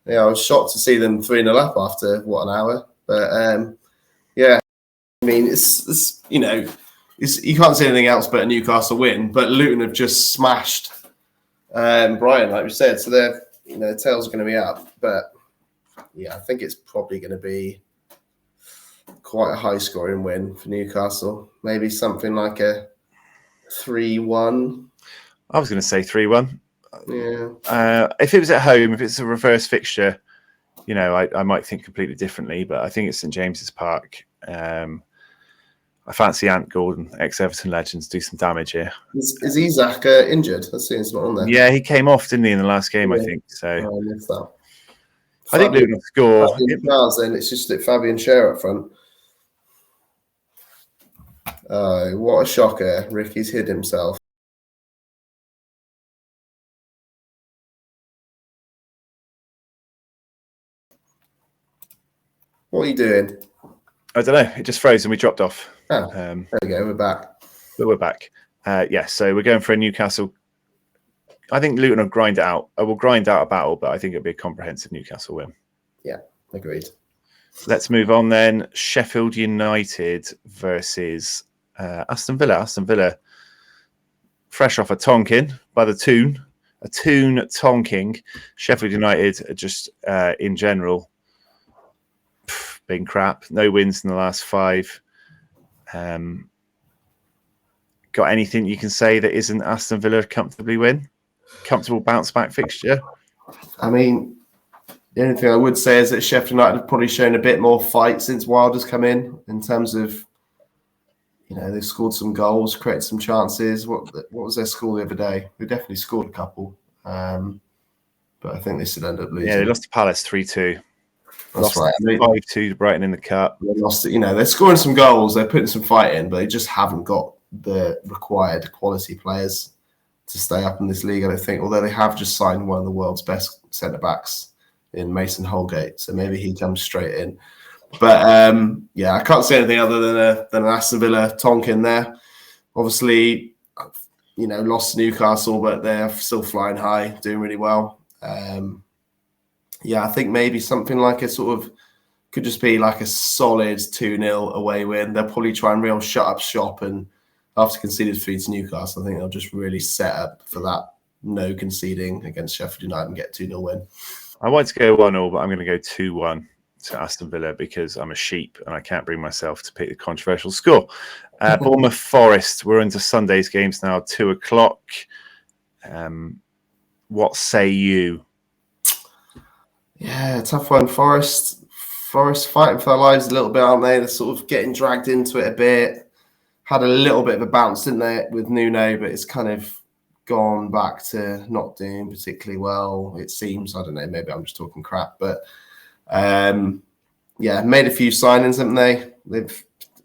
I was shocked to see them 3-0 up after, an hour. But, I mean, it's you can't say anything else but a Newcastle win. But Luton have just smashed Brighton, like we said. So their tails are going to be up. But, yeah, I think it's probably going to be quite a high-scoring win for Newcastle. Maybe something like a 3-1. I was going to say 3-1. Yeah. If it was at home, if it's a reverse fixture, I might think completely differently. But I think it's St James's Park. I fancy Ant Gordon, ex-Everton legends, do some damage here. Is Isak injured? Let's see, it's not on there. Yeah, he came off, didn't he, in the last game? Yeah. I think so. I missed that. I think Luton will score. Then it's just that Fabian Schär up front. Oh, what a shocker. Ricky's hid himself. What are you doing? I don't know. It just froze and we dropped off. Oh, there we go. We're back. But we're back. So we're going for a Newcastle. I think Luton will grind it out. I will grind out a battle, but I think it'll be a comprehensive Newcastle win. Yeah, agreed. Let's move on then. Sheffield United versus Aston Villa. Aston Villa, fresh off a tonking by the Toon. A Toon tonking. Sheffield United are just, in general, been crap. No wins in the last 5. Got anything you can say that isn't Aston Villa comfortably win? Comfortable bounce back fixture? I mean, The only thing I would say is that Sheffield United have probably shown a bit more fight since Wilder's come in terms of, they've scored some goals, created some chances. What was their score the other day? They definitely scored a couple, but I think they should end up losing. Yeah, they lost to Palace 3-2. That's right. 5-2 to Brighton in the cup. They lost it. They're scoring some goals, they're putting some fight in, but they just haven't got the required quality players to stay up in this league, I don't think. Although they have just signed one of the world's best centre backs in Mason Holgate, so maybe he comes straight in. But I can't say anything other than an Aston Villa Tonkin there. Obviously, lost to Newcastle, but they're still flying high, doing really well. I think maybe something like a sort of could just be like a solid 2-0 away win. They'll probably try and real shut up shop, and after conceded 3 to Newcastle, I think they'll just really set up for that no conceding against Sheffield United and get 2-0 win. I want to go 1-0, but I'm going to go 2-1 to Aston Villa because I'm a sheep and I can't bring myself to pick the controversial score. Bournemouth Forest, we're into Sunday's games now, 2:00. What say you? Yeah, tough one. Forest fighting for their lives a little bit, aren't they? They're sort of getting dragged into it a bit. Had a little bit of a bounce, didn't they, with Nuno, but it's kind of gone back to not doing particularly well, it seems. I don't know, maybe I'm just talking crap, but made a few signings, haven't they?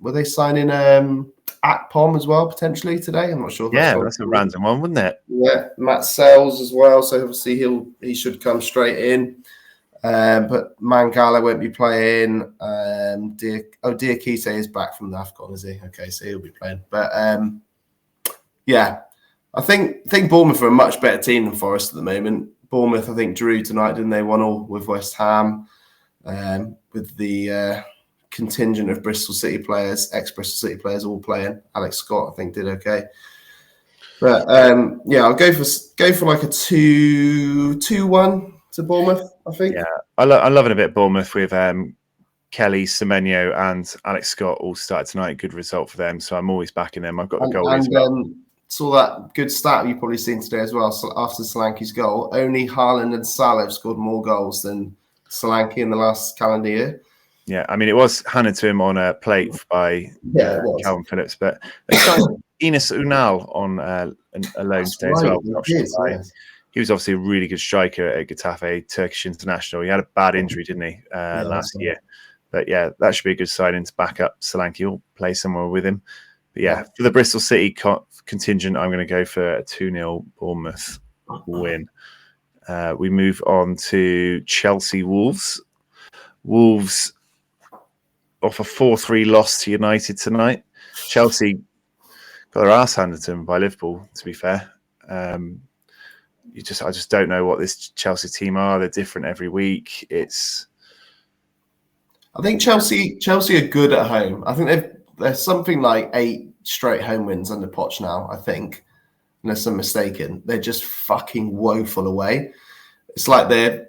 Were they signing Ep40 as well potentially today? I'm not sure. That's a random one, wouldn't it? Yeah, Matt Sells as well. So obviously he should come straight in. But Mangala won't be playing. Diakite is back from the AFCON, is he? Okay, so he'll be playing. But I think Bournemouth are a much better team than Forest at the moment. Bournemouth, I think, drew tonight, didn't they? 1-1 with West Ham, with the contingent of Bristol City players, ex-Bristol City players, all playing. Alex Scott, I think, did okay. But I'll go for like a 2-1 to Bournemouth, I think. Yeah, I'm loving a bit of Bournemouth with Kelly, Semenyo, and Alex Scott all started tonight. Good result for them, so I'm always backing them. I've got the goal as well. Saw that good stat you've probably seen today as well. So after Solanke's goal, only Haaland and Salah have scored more goals than Solanke in the last calendar year. Yeah, I mean, it was handed to him on a plate by Calvin Phillips, but they signed Enes Unal on a loan today as well. He was obviously a really good striker at Getafe, Turkish international. He had a bad injury, didn't he, last year? But yeah, that should be a good signing to back up Solanke or play somewhere with him. But for the Bristol City contingent, I'm going to go for a 2-0 Bournemouth win. We move on to Chelsea Wolves. Wolves off a 4-3 loss to United tonight. Chelsea got their ass handed to them by Liverpool, to be fair. I just don't know what this Chelsea team are. They're different every week. I think Chelsea are good at home. I think there's something like 8 straight home wins under Poch now, I think. Unless I'm mistaken. They're just fucking woeful away. It's like they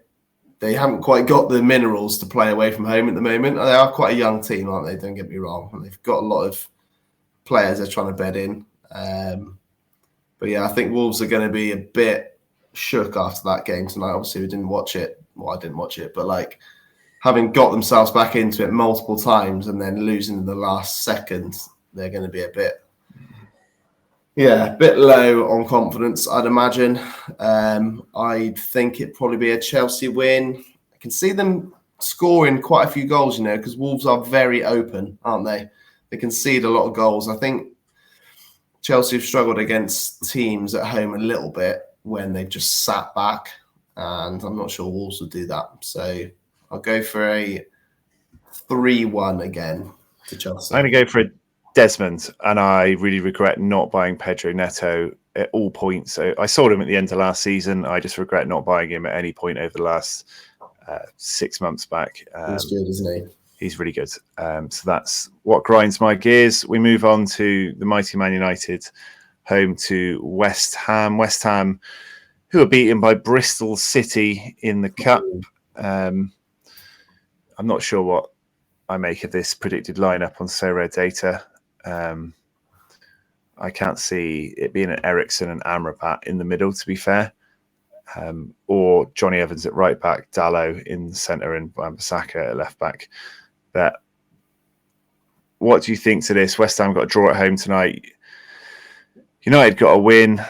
haven't quite got the minerals to play away from home at the moment. They are quite a young team, aren't they? Don't get me wrong. And they've got a lot of players they're trying to bed in. But I think Wolves are going to be a bit shook after that game tonight. Obviously, we didn't watch it. Well, I didn't watch it, but like having got themselves back into it multiple times and then losing in the last second, they're going to be a bit low on confidence, I'd imagine. I think it'd probably be a Chelsea win. I can see them scoring quite a few goals, because Wolves are very open, aren't they? They concede a lot of goals. I think Chelsea have struggled against teams at home a little bit when they've just sat back, and I'm not sure Wolves will do that. So I'll go for a 3-1 again to Chelsea. I'm going to go for a Desmond, and I really regret not buying Pedro Neto at all points. So I sold him at the end of last season. I just regret not buying him at any point over the last 6 months back. He's good, isn't he? He's really good. So that's what grinds my gears. We move on to the mighty Man United, home to West Ham. West Ham, who are beaten by Bristol City in the Cup. I'm not sure what I make of this predicted lineup on Sorare data. I can't see it being an Ericsson and Amrabat in the middle, to be fair. or Johnny Evans at right back, Dallo in the centre, and Wan-Bissaka at left back. But what do you think to this? West Ham got a draw at home tonight. United got a win.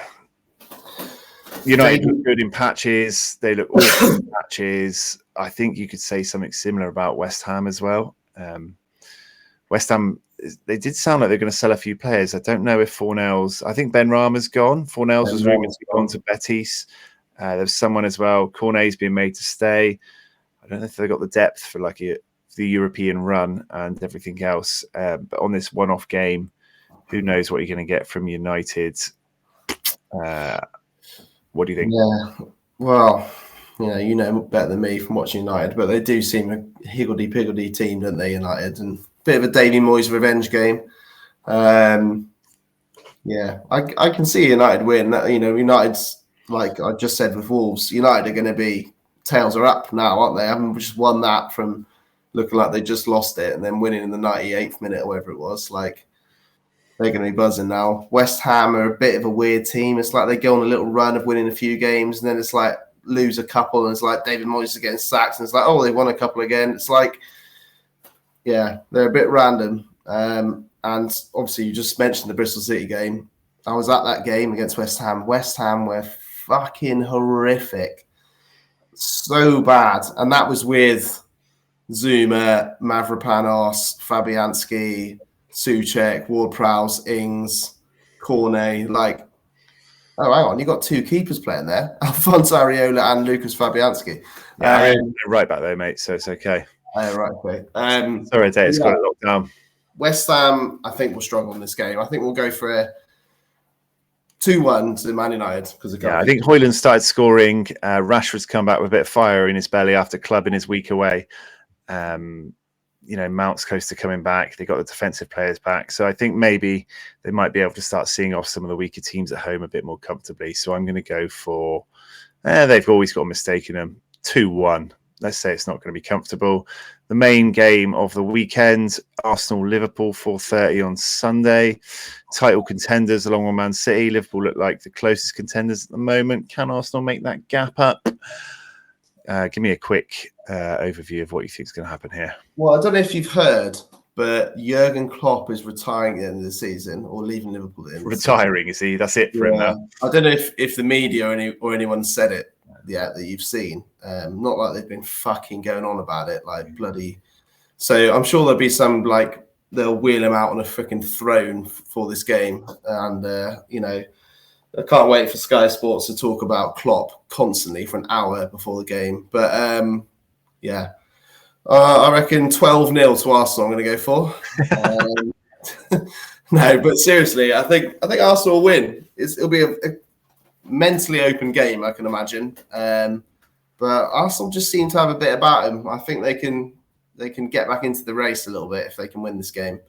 United look good in patches. They look awful in patches. I think you could say something similar about West Ham as well. West Ham, they did sound like they're going to sell a few players. I don't know if Fornell's... I think Ben Rama's gone. Fornell's was rumoured to be gone to Betis. There's someone as well. Cornet's being made to stay. I don't know if they've got the depth for like the European run and everything else. But on this one-off game, who knows what you're going to get from United. What do you think? Yeah, well, you know better than me from watching United, but they do seem a higgledy-piggledy team, don't they, United? And a bit of a Davy Moyes revenge game. Yeah, I can see United win. United's, like I just said with Wolves, United are going to be tails are up now, aren't they? I haven't just won that from looking like they just lost it and then winning in the 98th minute or whatever it was. Like, they're going to be buzzing now. West Ham are a bit of a weird team. It's like they go on a little run of winning a few games and then it's like lose a couple and it's like David Moyes is getting sacked and it's like, oh, they won a couple again. It's like, yeah, they're a bit random. And obviously you just mentioned the Bristol City game. I was at that game against West Ham. West Ham were fucking horrific. So bad. And that was with Zuma, Mavropanos, Fabianski, Souček, Ward-Prowse, Ings, Cornet. Like, oh, hang on, you got two keepers playing there, Alphonse Areola and Lucas Fabianski. Yeah, right back there, mate. So it's okay. Right, okay. Sorry, it's got it locked down. West Ham, I think, will struggle in this game. I think we'll go for a 2-1 to Man United. I think Højlund started scoring. Rashford's come back with a bit of fire in his belly after Klub in his week away. Mount's close to coming back. They got the defensive players back. So I think maybe they might be able to start seeing off some of the weaker teams at home a bit more comfortably. So I'm going to go for, they've always got a mistake in them, 2-1. Let's say it's not going to be comfortable. The main game of the weekend, Arsenal-Liverpool, 4:30 on Sunday. Title contenders along with Man City. Liverpool look like the closest contenders at the moment. Can Arsenal make that gap up? Give me a quick overview of what you think is going to happen here. Well, I don't know if you've heard, but Jurgen Klopp is retiring at the end of the season or leaving Liverpool at the end of the season. Retiring, is he? That's it for him now. I don't know if the media or anyone said it yet that you've seen. Not like they've been fucking going on about it, like bloody. So I'm sure there'll be some, like, they'll wheel him out on a freaking throne for this game. And, I can't wait for Sky Sports to talk about Klopp constantly for an hour before the game. But, I reckon 12-0 to Arsenal I'm going to go for. No, but seriously, I think Arsenal will win. It'll be a mentally open game, I can imagine. But Arsenal just seem to have a bit about them. I think they can get back into the race a little bit if they can win this game.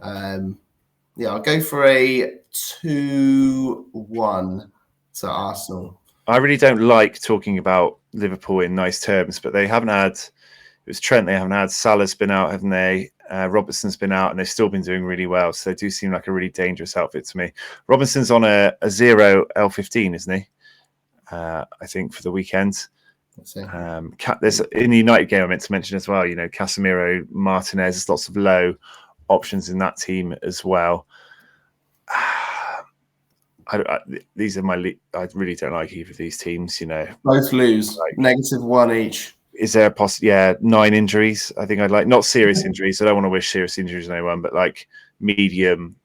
I'll go for a 2-1 to Arsenal. I really don't like talking about Liverpool in nice terms, but they haven't had... It was Trent they haven't had. Salah's been out, haven't they? Robertson's been out, and they've still been doing really well. So they do seem like a really dangerous outfit to me. Robinson's on a 0 L15, isn't he? I think for the weekend. There's in the United game I meant to mention as well. Casemiro, Martinez. There's lots of low options in that team as well. These are my. I really don't like either of these teams. Both lose, like, -1 each. Is there a 9 injuries? I think I'd like, not serious injuries. I don't want to wish serious injuries on anyone, but like medium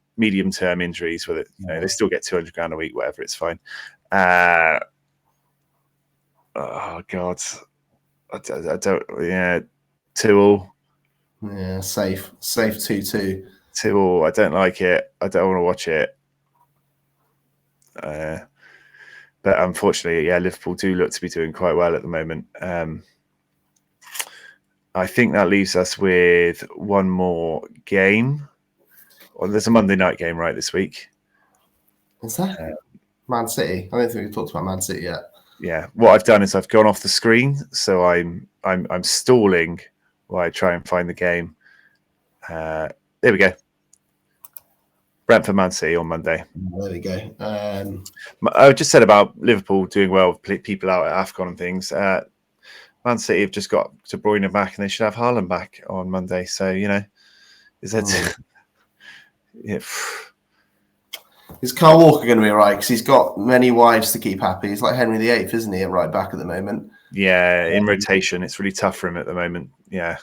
term injuries where they still get £200 a week, whatever. It's fine. Oh God, I don't. Yeah, 2-2. Yeah, safe 2-2. 2-2. I don't like it. I don't want to watch it. But unfortunately, Liverpool do look to be doing quite well at the moment. I think that leaves us with one more game. Well, there's a Monday night game this week. Is that Man City? I don't think we've talked about Man City yet. Yeah, what I've done is I've gone off the screen, so I'm stalling while I try and find the game. There we go. Brentford, Man City on Monday. There we go. I just said about Liverpool doing well with people out at AFCON and things. Man City have just got De Bruyne back, and they should have Haaland back on Monday. So, is that... yeah. Is Kyle Walker going to be all right? Because he's got many wives to keep happy. He's like Henry VIII, isn't he, at right back at the moment? Yeah, in rotation. It's really tough for him at the moment. Yeah.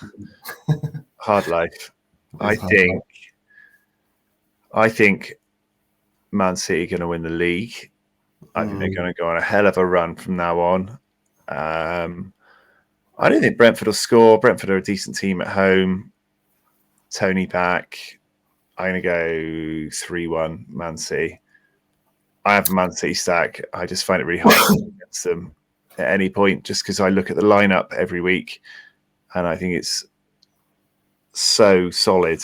Hard life. I think Man City are going to win the league. I think they're going to go on a hell of a run from now on. I don't think Brentford will score. Brentford are a decent team at home. Tony back. I'm going to go 3-1 Man City. I have a Man City stack. I just find it really hard to against them at any point, just because I look at the lineup every week and I think it's so solid.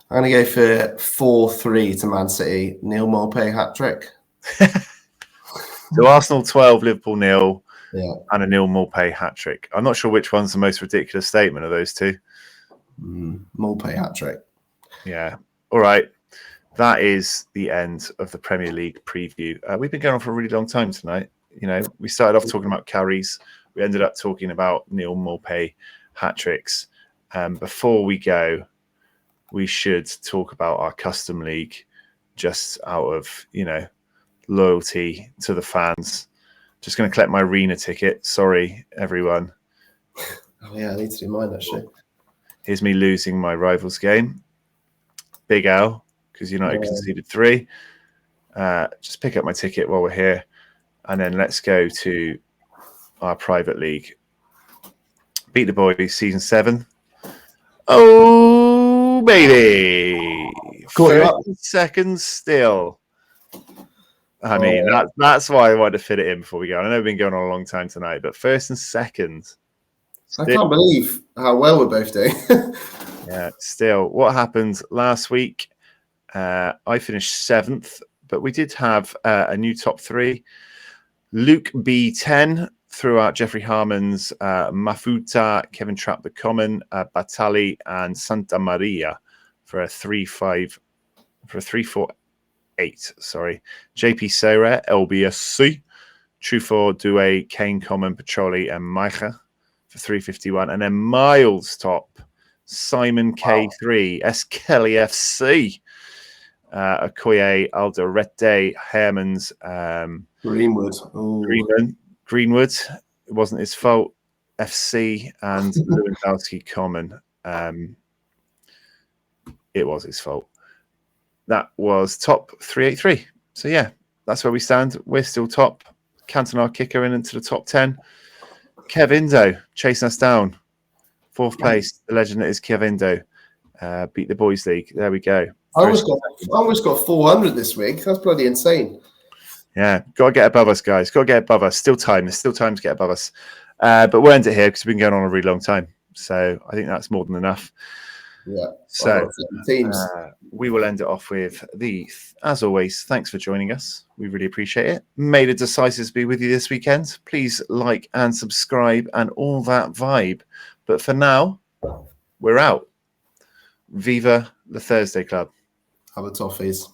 I'm going to go for 4-3 to Man City. Neil Maupay hat-trick. So Arsenal 12, Liverpool 0, Yeah. and a Neil Maupay hat-trick. I'm not sure which one's the most ridiculous statement of those two. Maupay hat-trick. Yeah. All right. That is the end of the Premier League preview. We've been going on for a really long time tonight. We started off talking about carries. We ended up talking about Neil Maupay hat-tricks. Before we go, we should talk about our custom league, just out of, loyalty to the fans. Just going to collect my arena ticket. Sorry, everyone. Oh, yeah, I need to do mine, actually. Here's me losing my rivals game. Big L, because United conceded 3. Just pick up my ticket while we're here. And then let's go to our private league. Beat the Boys, Season 7. Oh, baby. 30 seconds still. I mean, that's why I wanted to fit it in before we go. I know we've been going on a long time tonight, but first and second. I can't believe how well we're both doing. Yeah, still. What happened last week? I finished 7th, but we did have a new top 3. Luke B10 threw out Jeffrey Harmon's Mafuta, Kevin Trapp the Common, Batali, and Santa Maria for a 3-4-8. Sorry. JP Sorare, LBSC, Truffaut, Douay, Kane Common, Petroli, and Maicha for 351. And then Miles top, Simon K3, S. Kelly FC, Okoye, Alderete, Hermans, Greenwood. It wasn't his fault. FC and Lewandowski Common. It was his fault. That was top 383. So yeah, that's where we stand. We're still top. Cantona kicker in into the top 10. Kevindo chasing us down. 4th place. The legend that is Kevindo. Beat the Boys League. There we go. I almost got 400 this week. That's bloody insane. Yeah, got to get above us, guys. Got to get above us. Still time. There's still time to get above us. But we'll end it here because we've been going on a really long time. So I think that's more than enough. Yeah. So we will end it off with as always, thanks for joining us. We really appreciate it. May the Decisors be with you this weekend. Please like and subscribe and all that vibe. But for now, we're out. Viva the Thursday Club. Have a toffees.